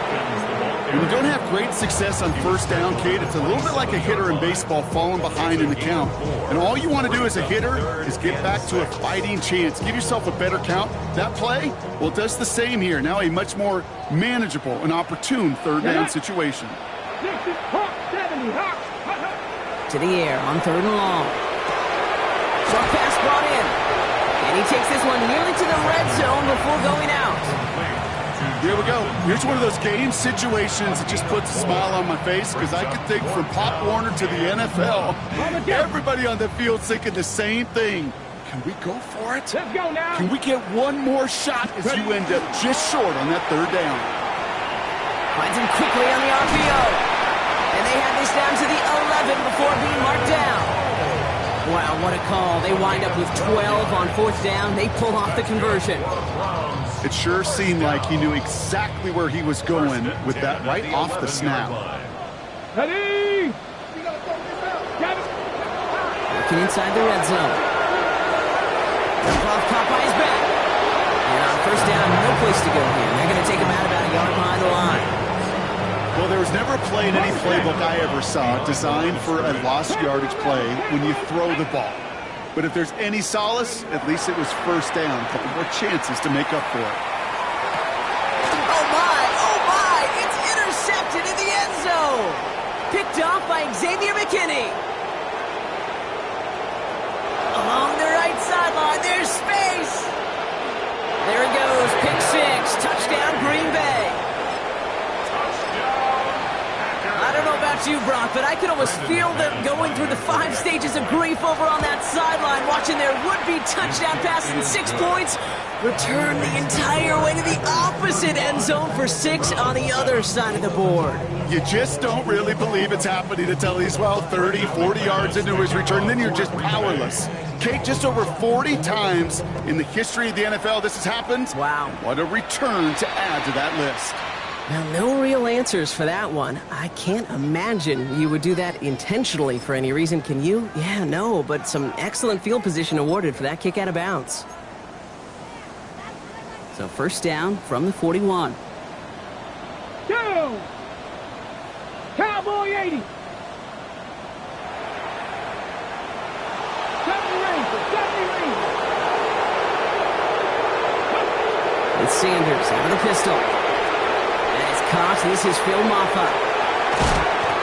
When you don't have great success on first down, Kate, it's a little bit like a hitter in baseball falling behind in the count. And all you want to do as a hitter is get back to a fighting chance. Give yourself a better count. That play, well, it does the same here. Now a much more manageable and opportune third down situation. To the air on third and long. Short pass brought in. And he takes this one nearly to the red zone before going out. Here we go. Here's one of those game situations that just puts a smile on my face because I could think from Pop Warner to the NFL, everybody on the field thinking the same thing. Can we go for it? Let's go now. Can we get one more shot as you end up just short on that third down? Finds him quickly on the RPO. And they have this down to the 11 before being marked down. Wow, what a call. They wind up with 12 on fourth down. They pull off the conversion. It sure seemed like he knew exactly where he was going with that right off the snap. Ready? Looking inside the red zone. Off caught by his back. And on first down, no place to go here. They're going to take him out about a yard behind the line. Well, there was never a play in any playbook I ever saw designed for a lost yardage play when you throw the ball. But if there's any solace, at least it was first down. A couple more chances to make up for it. Oh my, it's intercepted in the end zone. Picked off by Xavier McKinney. Along the right sideline, there's space. There he goes, pick six, touchdown Green Bay. I don't know about you, Brock, but I can almost feel them going through the 5 stages of grief over on that sideline, watching their would-be touchdown pass in 6 points return the entire way to the opposite end zone for 6 on the other side of the board. You just don't really believe it's happening until he's, 30, 40 yards into his return, then you're just powerless. Kate, just over 40 times in the history of the NFL this has happened. Wow. What a return to add to that list. Now, no real answers for that one. I can't imagine you would do that intentionally for any reason, can you? Yeah, no, but some excellent field position awarded for that kick out of bounds. So first down from the 41. Go! Cowboy 80. 70 range. It's Sanders out of the pistol. Caught. This is Phil Maffa.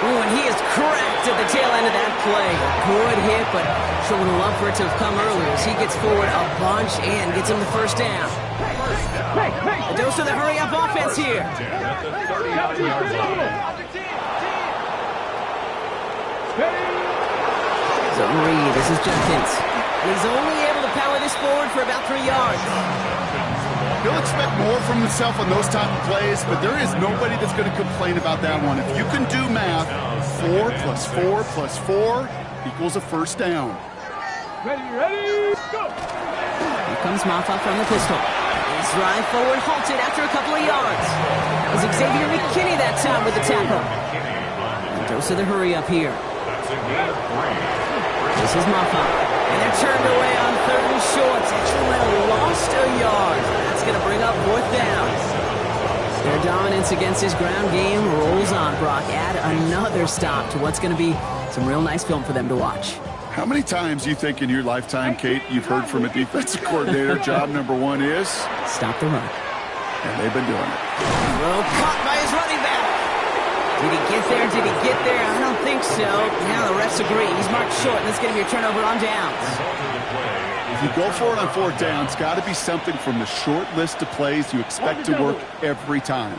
Oh, and he is cracked at the tail end of that play. A good hit, but sure would have loved for it to have come earlier as he gets forward a bunch and gets him the first down. A dose of the hurry-up offense here. Zone read. This is Jenkins. And he's only able to power this forward for about 3 yards. He'll expect more from himself on those type of plays, but there is nobody that's going to complain about that one. If you can do math, 4 + 4 + 4 equals a first down. Ready, go! Here comes Maffa from the pistol. His drive forward halted after a couple of yards. That was Xavier McKinney that time with the tackle. And dose of the hurry up here. This is Maffa. And they're turned away on third and short. Actually might have lost a yard. That's going to bring up fourth down. Their dominance against his ground game rolls on, Brock. Add another stop to what's going to be some real nice film for them to watch. How many times do you think in your lifetime, Kate, you've heard from a defensive coordinator, job number 1 is? Stop the run. And they've been doing it. Well, caught by his running back. Did he get there? Did he get there? I don't think so. Now the refs agree. He's marked short, and it's going to be a turnover on downs. If you go for it on fourth down, it's got to be something from the short list of plays you expect to work every time.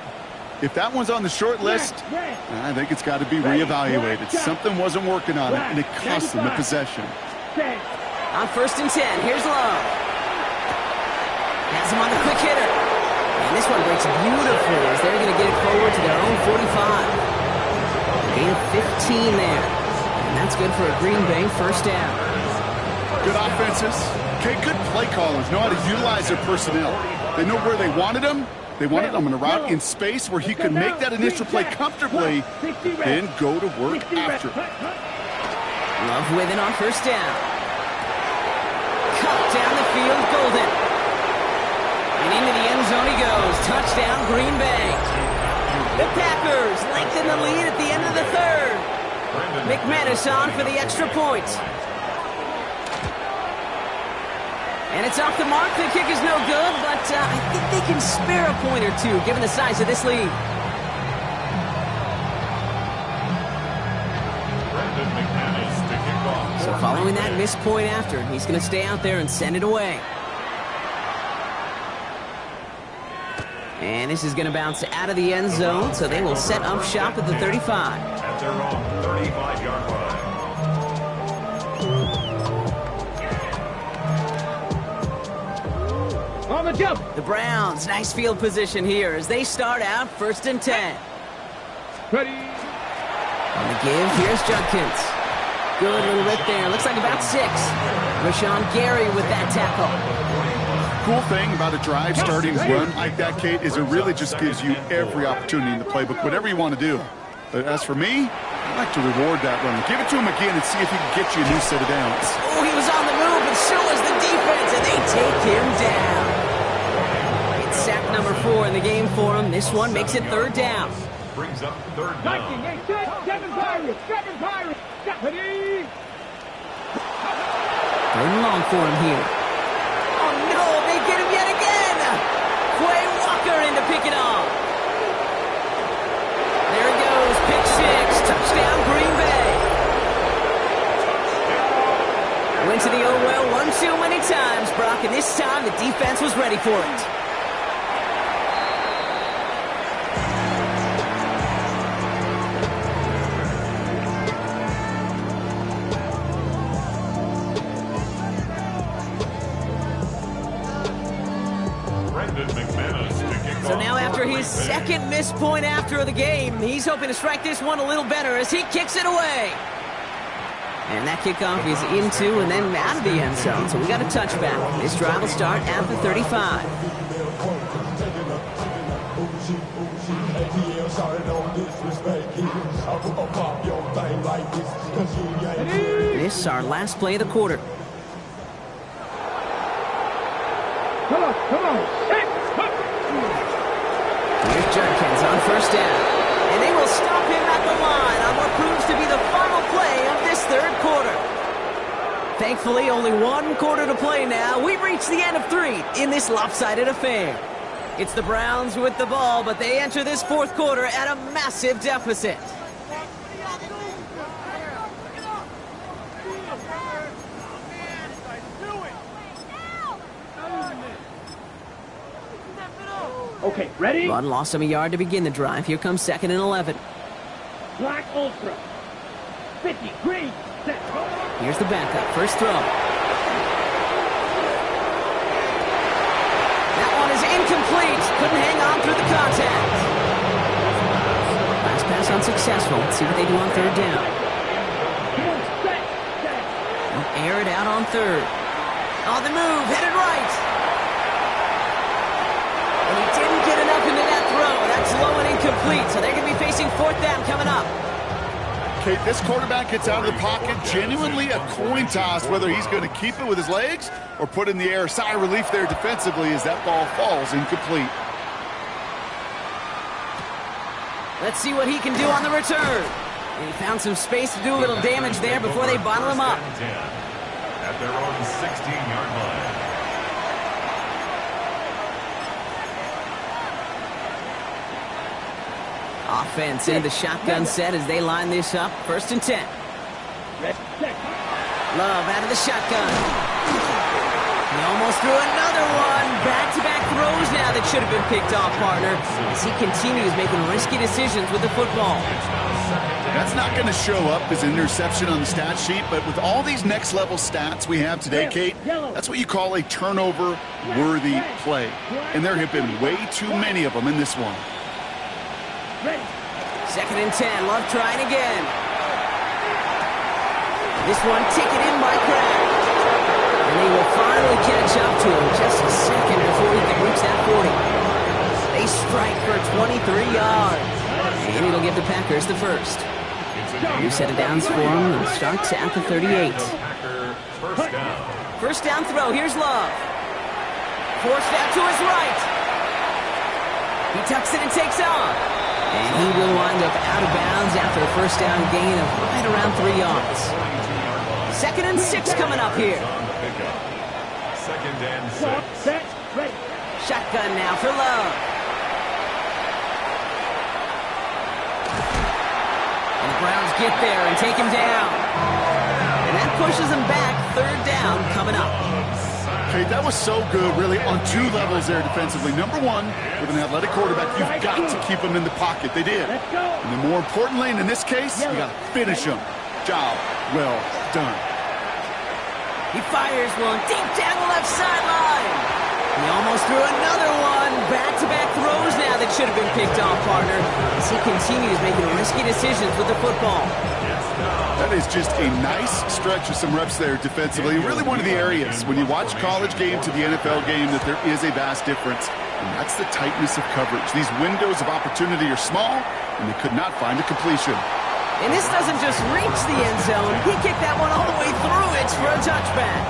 If that one's on the short list, I think it's got to be reevaluated. Something wasn't working on it, and it cost them the possession. On first and 10, here's Love. Has him on the quick hitter. And this one breaks beautifully as they're going to get it forward to their own 45. Gain of 15 there. And that's good for a Green Bay first down. Good offenses Okay, good play callers know how to utilize their personnel. They know where they wanted them. They wanted them in a route in space where he could make that initial play comfortably, then go to work after. Love with it on first down. Cut down the field, Golden. And into the end zone he goes. Touchdown, Green Bay. The Packers lengthen the lead at the end of the third. McManus on for the extra point. And it's off the mark. The kick is no good, but I think they can spare a point or two, given the size of this lead. So following that missed point after, he's going to stay out there and send it away. And this is going to bounce out of the end zone, so they will set up shop at the 35. At their own 35-yard line. On the jump. The Browns, nice field position here as they start out 1st and 10. Ready. On the give, here's Judkins. Good little rip there. Looks like about 6. Rashawn Gary with that tackle. Cool thing about a drive starting run like that, Kate, is it really just gives you every opportunity in the playbook, whatever you want to do. But as for me, I'd like to reward that run. Give it to him again and see if he can get you a new set of downs. Oh, he was on the move, and so was the defense, and they take him down. It's sack number 4 in the game for him. This one makes it 3rd down. Brings up 3rd down. 7 Pirates. 7 Pirates. Ready. 3rd and long for him here. Oh, no, they get him yet again. Quay Walker in to pick it off. There it goes, pick 6, touchdown Green Bay. Went to the oh well one too many times, Brock, and this time the defense was ready for it. So now after his 2nd missed point after the game, he's hoping to strike this one a little better as he kicks it away. And that kickoff is into and then out of the end zone, so we got a touchback. This drive will start at the 35. This is our last play of the quarter. Come on. Here's Judkins on 1st down. And they will stop him at the line on what proves to be the final play of this 3rd quarter. Thankfully, only 1 quarter to play now. We've reached the end of 3 in this lopsided affair. It's the Browns with the ball, but they enter this 4th quarter at a massive deficit. Okay, ready? Run lost him a yard to begin the drive. Here comes 2nd and 11. Black Ultra. 50, green, set. Here's the backup. First throw. That one is incomplete. Couldn't hang on through the contact. Last pass unsuccessful. Let's see what they do on 3rd down. They'll air it out on 3rd. On the move, headed right. And he didn't get enough into that throw. That's low and incomplete, so they're going to be facing 4th down coming up. Okay, this quarterback gets out of the pocket, genuinely a coin toss, whether he's going to keep it with his legs or put in the air. Sigh of relief there defensively as that ball falls incomplete. Let's see what he can do on the return. And he found some space to do a little damage there before they bottle him up. At their own 16-yard line. Offense in the shotgun set as they line this up. 1st and 10. Love out of the shotgun. He almost threw another one. Back-to-back throws now that should have been picked off, partner, as he continues making risky decisions with the football. That's not going to show up as an interception on the stat sheet, but with all these next-level stats we have today, Kate, that's what you call a turnover-worthy play. And there have been way too many of them in this one. 2nd and 10. Love trying again. This one taken in by Craig. And they will finally catch up to him just a second before he can reach that 40. They strike for 23 yards. And it'll give the Packers the first. New set of downs for him and starts at the 38. First down throw. Here's Love. Forced out to his right. He tucks it and takes off. And he will wind up out of bounds after a first down gain of right around 3 yards. 2nd and 6 coming up here. 2nd and 6. Shotgun now for Love. And the Browns get there and take him down. And that pushes him back. 3rd down coming up. Okay, that was so good, really, on 2 levels there defensively. Number one, with an athletic quarterback, you've got to keep him in the pocket. They did. And then more importantly, in this case, you got to finish him. Job well done. He fires one deep down the left sideline. He almost threw another one. Back-to-back throws now that should have been picked off, partner, as he continues making risky decisions with the football. That is just a nice stretch of some reps there defensively. Really one of the areas when you watch college game to the NFL game that there is a vast difference. And that's the tightness of coverage. These windows of opportunity are small, and they could not find a completion. And this doesn't just reach the end zone. He kicked that one all the way through it for a touchback.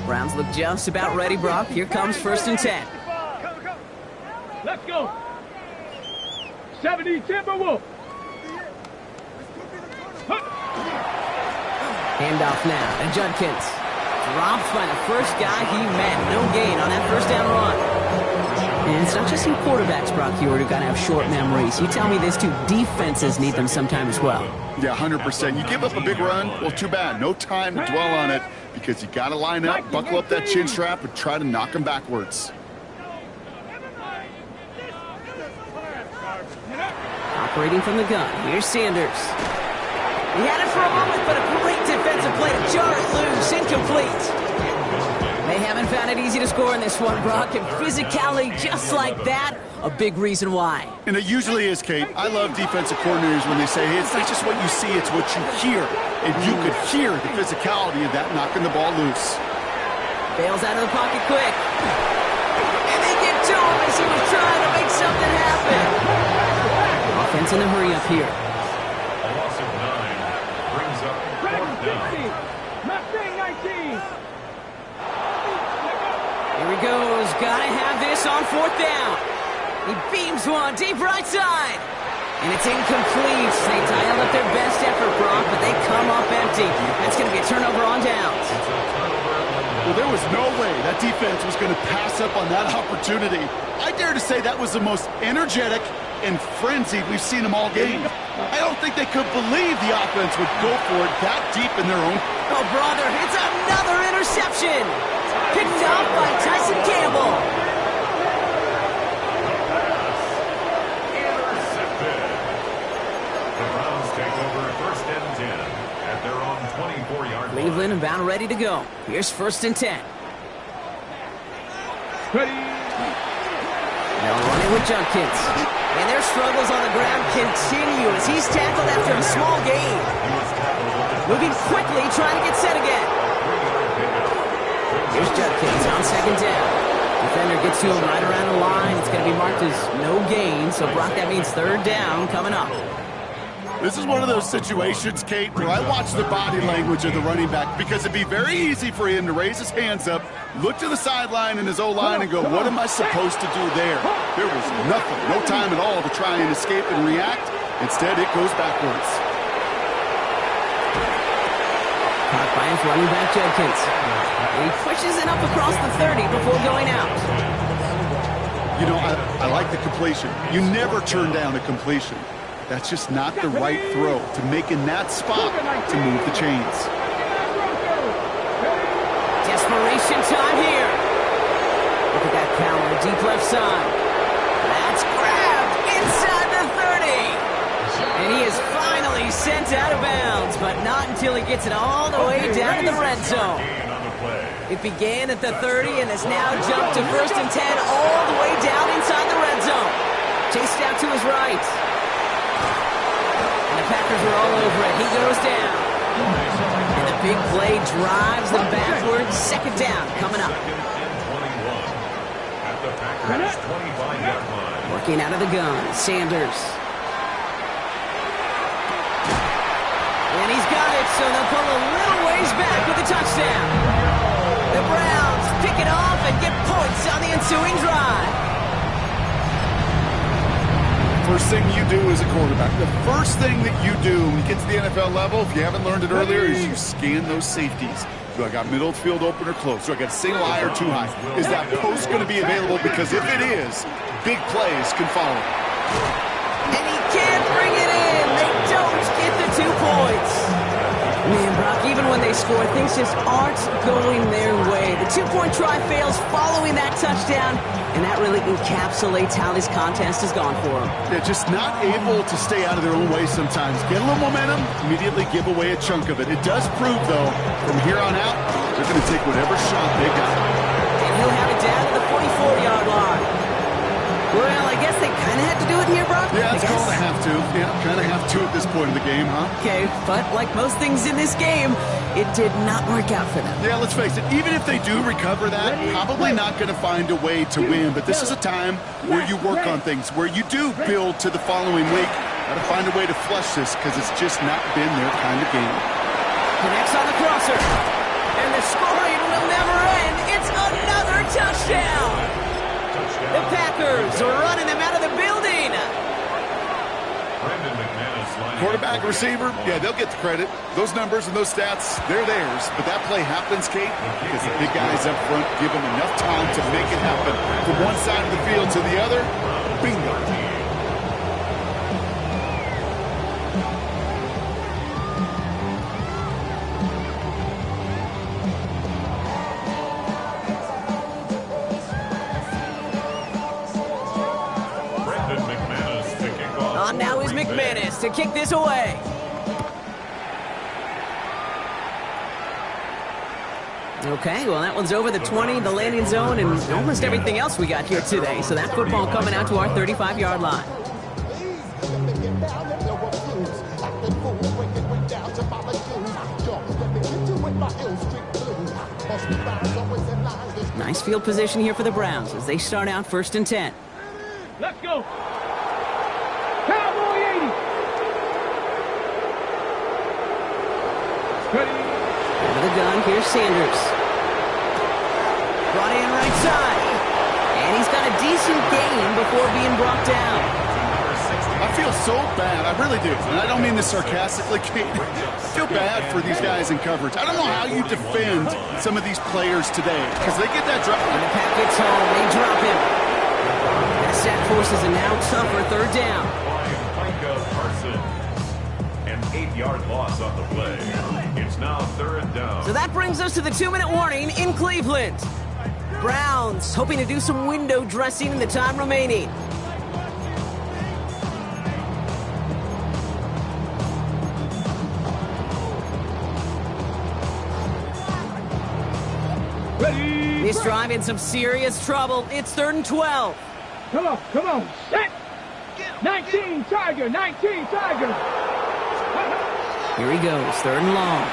Browns look just about ready, Brock. Here comes 1st and 10. Let's go. 70 Timberwolf. Handoff now, and Judkins dropped by the first guy he met. No gain on that first down run. And it's not just some quarterbacks, Brock Hewitt, who got to have short memories. You tell me this too, defenses need them sometime as well. Yeah, 100%. You give up a big run, well, too bad. No time to dwell on it because you got to line up, buckle up that chin strap, and try to knock them backwards. Operating from the gun, here's Sanders. He had it for a moment, but a great defensive play to jar it loose, incomplete. They haven't found it easy to score in this one, Brock, and physicality just like that, a big reason why. And it usually is, Kate. I love defensive coordinators when they say, hey, it's not just what you see, it's what you hear. And you could hear the physicality of that knocking the ball loose. Bails out of the pocket quick. And they get to him as he was trying to make something happen. Offense in a hurry up here. A loss of 9 brings up 4th down. Mustang 19. Here he goes. Gotta have this on 4th down. He beams one deep right side. And it's incomplete. They dialed up their best effort, Brock, but they come up empty. That's going to be a turnover on downs. Well, there was no way that defense was going to pass up on that opportunity. I dare to say that was the most energetic and frenzied we've seen them all game. I don't think they could believe the offense would go for it that deep in their own. Oh, brother, it's another interception. Picked off by Tyson Campbell. Cleveland about ready to go. Here's 1st and 10. Ready. They'll run it with Judkins. And their struggles on the ground continue as he's tackled after a small gain. Moving quickly, trying to get set again. Here's Judkins on 2nd down. Defender gets to him right around the line. It's going to be marked as no gain. So, Brock, that means 3rd down coming up. This is one of those situations, Kate, where I watch the body language of the running back because it'd be very easy for him to raise his hands up, look to the sideline in his O-line and go, what am I supposed to do there? There was nothing, no time at all to try and escape and react. Instead, it goes backwards. Caught by his running back, Judkins. He pushes it up across the 30 before going out. You know, I like the completion. You never turn down a completion. That's just not the right throw to make in that spot to move the chains. Desperation time here. Look at that power, deep left side. That's grabbed inside the 30. And he is finally sent out of bounds, but not until he gets it all the way down to the red zone. It began at the 30 and has now jumped to 1st and 10 all the way down inside the red zone. Chased out to his right. And the Packers are all over it. He goes down. And the big play drives them backwards. 2nd down coming up. At the Packers 25-yard line. Working out of the gun, Sanders. And he's got it, so they'll pull a little ways back with the touchdown. The Browns pick it off and get points on the ensuing drive. First thing you do as a quarterback, the first thing that you do when you get to the NFL level, if you haven't learned it earlier, is you scan those safeties. Do I got middle of the field open or close? Do I got a single high or too high? Is that post going to be available? Because if it is, big plays can follow. And he can't bring it in. They don't get the 2 points. Man, Brock, even when they score, things just aren't going their way. The 2-point try fails following that touchdown, and that really encapsulates how this contest has gone for them. They're just not able to stay out of their own way sometimes. Get a little momentum, immediately give away a chunk of it. It does prove, though, from here on out, they're going to take whatever shot they got. And he'll have it down to the 44-yard line. Well, I guess they kind of had to do it here, Brock. Yeah, it's called a have to. Yeah, kind of have to at this point in the game, huh? Okay, but like most things in this game, it did not work out for them. Yeah, let's face it, even if they do recover that, probably not going to find a way to win. But this is a time where you work on things, where you do build to the following week. Got to find a way to flush this because it's just not been their kind of game. Connects on the crosser. And the scoring will never end. It's another touchdown. The Packers are running them out of the building. Quarterback, receiver, yeah, they'll get the credit. Those numbers and those stats, they're theirs. But that play happens, Kate, because the big guys up front give them enough time to make it happen. From one side of the field to the other, bingo. Now is McManus to kick this away. Okay, well, that one's over the 20, the landing zone, and almost everything else we got here today. So that football coming out to our 35-yard line. Nice field position here for the Browns as they start out 1st and 10. Let's go. Cowboy 80. Ready. Over the gun, here's Sanders. Brought in right side. And he's got a decent gain before being brought down. I feel so bad. I really do. And I don't mean this sarcastically, Kate. I feel bad for these guys in coverage. I don't know how you defend some of these players today because they get that drop. And the pack gets home. They drop him. That sack forces a now tougher 3rd down. An 8-yard loss on the play. It's now 3rd down. So that brings us to the 2-minute warning in Cleveland. Browns hoping to do some window dressing in the time remaining. Ready. This drive in some serious trouble. It's 3rd and 12. Come on. Set. 19, Tiger. 19, Tiger. Here he goes, 3rd and long.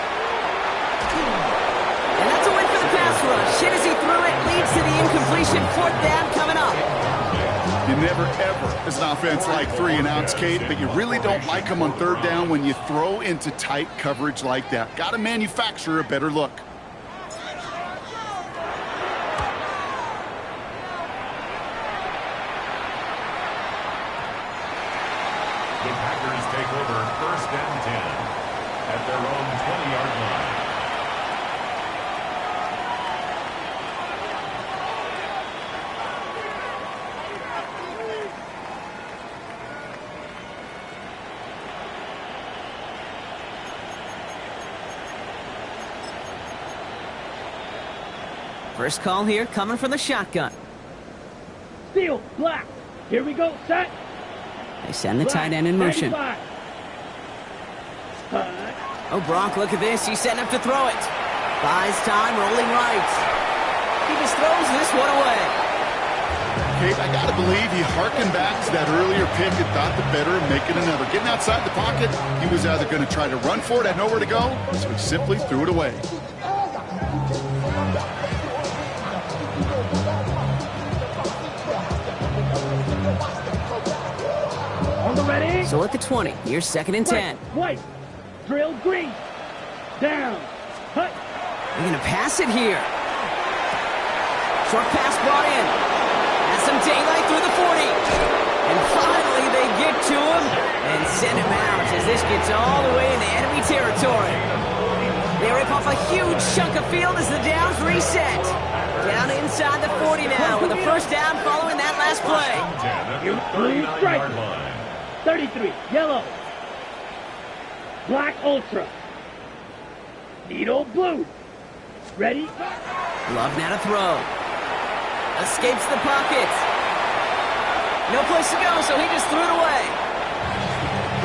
And that's a win for the pass rush. Hit as he threw it, leads to the incompletion. 4th down coming up. You never, ever, as an offense, like 3-and-outs, Kate, but you really don't like them on 3rd down when you throw into tight coverage like that. Got to manufacture a better look. The Packers take over 1st and 10 at their own 20-yard line. First call here coming from the shotgun. Steel, black. Here we go, set. They send the tight end in motion. Oh, Brock, look at this. He's setting up to throw it. Buys time, rolling right. He just throws this one away. Kate, I got to believe he harkened back to that earlier pick and thought the better of making another. Getting outside the pocket, he was either going to try to run for it, had nowhere to go, so he simply threw it away. On the ready. So at the 20, here's 2nd and 10. White. Drill green. Down. Hut. They're going to pass it here. Short pass brought in. Has some daylight through the 40. And finally they get to him and send him out as this gets all the way into enemy territory. They rip off a huge chunk of field as the downs reset. Down inside the 40 now with a first down following that last play. Blue stripe. 33. Yellow. Black ultra. Needle blue. Ready? Love now to throw. Escapes the pocket. No place to go, so he just threw it away.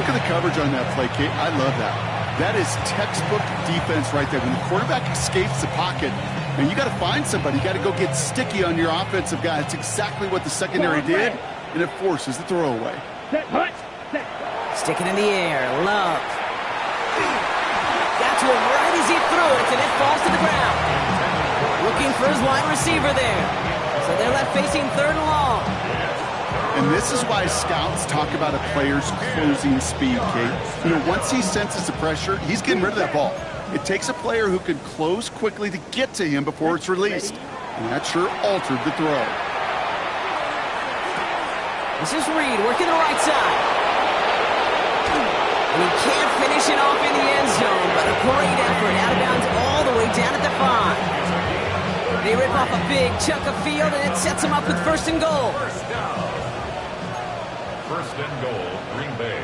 Look at the coverage on that play, Kate. I love that. That is textbook defense right there. When the quarterback escapes the pocket, and you got to find somebody. You got to go get sticky on your offensive guy. It's exactly what the secondary did, and it forces the throwaway. Set, hut, set. Stick it in the air. Love. Got to him right as he threw it, and it falls to the ground. Looking for his wide receiver there. So they're left facing 3rd and long. And this is why scouts talk about a player's closing speed, Kate. You know, once he senses the pressure, he's getting rid of that ball. It takes a player who can close quickly to get to him before it's released. And that sure altered the throw. This is Reed working the right side. And he can't finish it off in the end zone, but a great effort out of bounds all the way down at the 5. They rip off a big chunk of field, and it sets them up with 1st and goal. First and goal, Green Bay.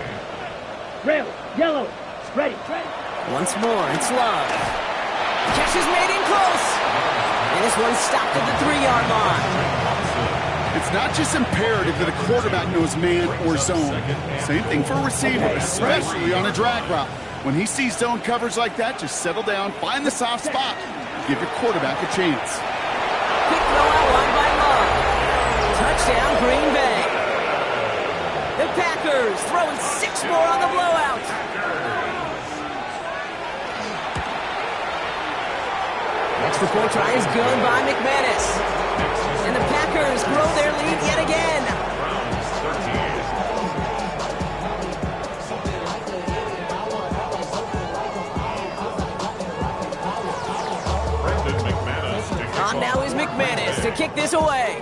Rail, yellow, ready. Once more, it's Love. Catch is made in close. And this one stopped at the 3-yard line. It's not just imperative that a quarterback knows man or zone. Same thing for a receiver, especially on a drag route. When he sees zone coverage like that, just settle down, find the soft spot, give your quarterback a chance. Quick throw out wide by Love. Touchdown, Green Bay. The Packers throwing 6 more on the blowout. Extra point try is good by McManus. And the Packers grow their lead yet again. On now is McManus to kick this away.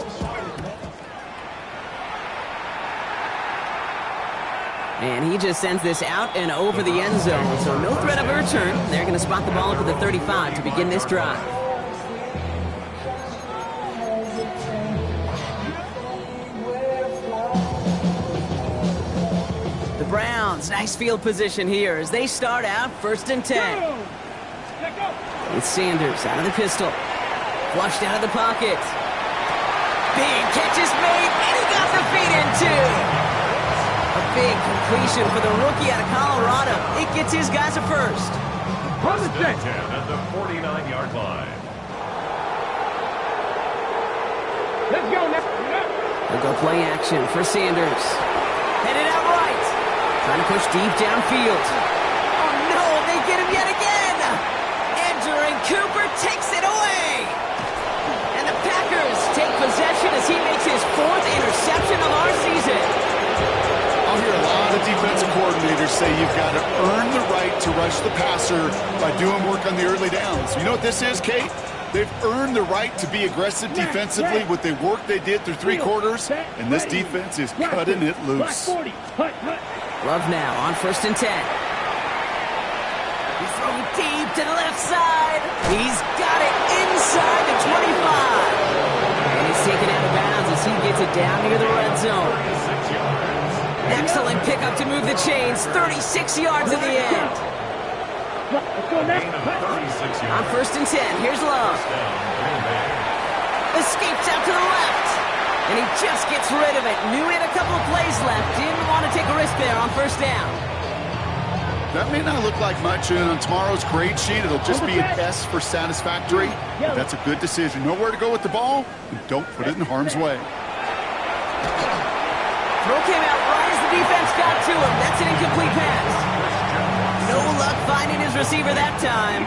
And he just sends this out and over the end zone, so no threat of a return. They're going to spot the ball up at the 35 to begin this drive. The Browns, nice field position here as they start out 1st and 10. With Sanders out of the pistol. Flushed out of the pocket. Big catch is made, and he got the feet in too. A big completion for the rookie out of Colorado. It gets his guys a first. First and 10 at the 49-yard line. Let's go now. They'll go play action for Sanders. Headed out right. Trying to push deep downfield. Oh no, they get him yet again. Andrew Cooper takes it away. And the Packers take possession as he makes his 4th interception of our season. I'll hear a lot of defensive coordinators say you've got to earn the right to rush the passer by doing work on the early downs. You know what this is, Kate? They've earned the right to be aggressive defensively with the work they did through 3 quarters, and this defense is cutting it loose. Love now on 1st and 10. He's throwing deep to the left side. He's got it inside the 25. And he's taken out of bounds as he gets it down near the red zone. Excellent pickup to move the chains. 36 yards in the end. On 1st and 10, here's Love. Escapes out to the left. And he just gets rid of it. Knew he had a couple of plays left. Didn't want to take a risk there on 1st down. That may not look like much, and on tomorrow's grade sheet, it'll just be an S for satisfactory. But that's a good decision. Know where to go with the ball, and don't put it in harm's way. Throw came out right as the defense got to him. That's an incomplete pass. No luck finding his receiver that time.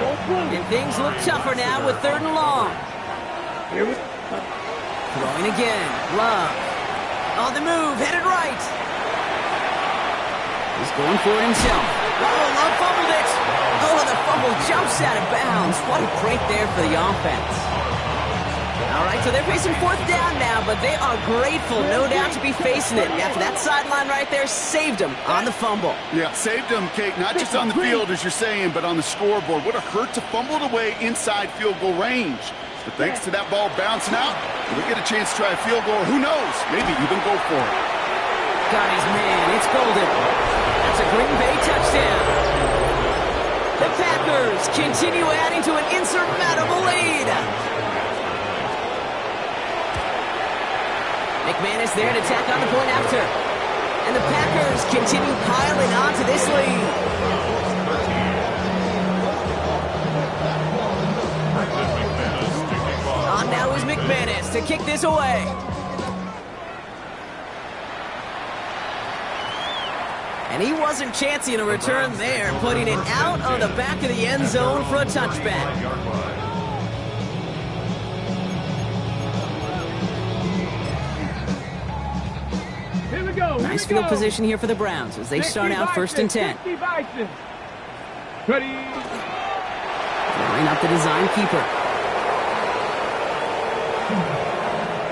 And things look tougher now with 3rd and long. Throwing again. Love. On the move, headed right. He's going for it himself. Oh, Love fumbled it. Oh, the fumble jumps out of bounds. What a break there for the offense. All right, so they're facing 4th down now, but they are grateful, no doubt, to be facing it. After that sideline right there saved them on the fumble. Yeah, saved them, Kate, not just on the field, as you're saying, but on the scoreboard. Would have hurt to fumble it away inside field goal range. But thanks to that ball bouncing out, we get a chance to try a field goal, or who knows, maybe even go for it. Got his man, it's golden. That's a Green Bay touchdown. The Packers continue adding to an insurmountable lead. McManus there to tack on the point after. And the Packers continue piling on to this lead. On now is McManus to kick this away. And he wasn't chancing a return there, putting it out on the back of the end zone for a touchback. Nice field position here for the Browns as they start out 1st and 10. Ready. Throwing up the design keeper.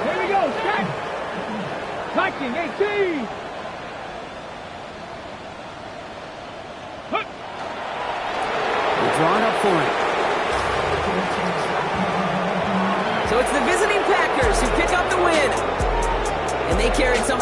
Here we go. Set. Touching 18. They're drawing up for it. So it's the visiting Packers who pick up the win. And they carried some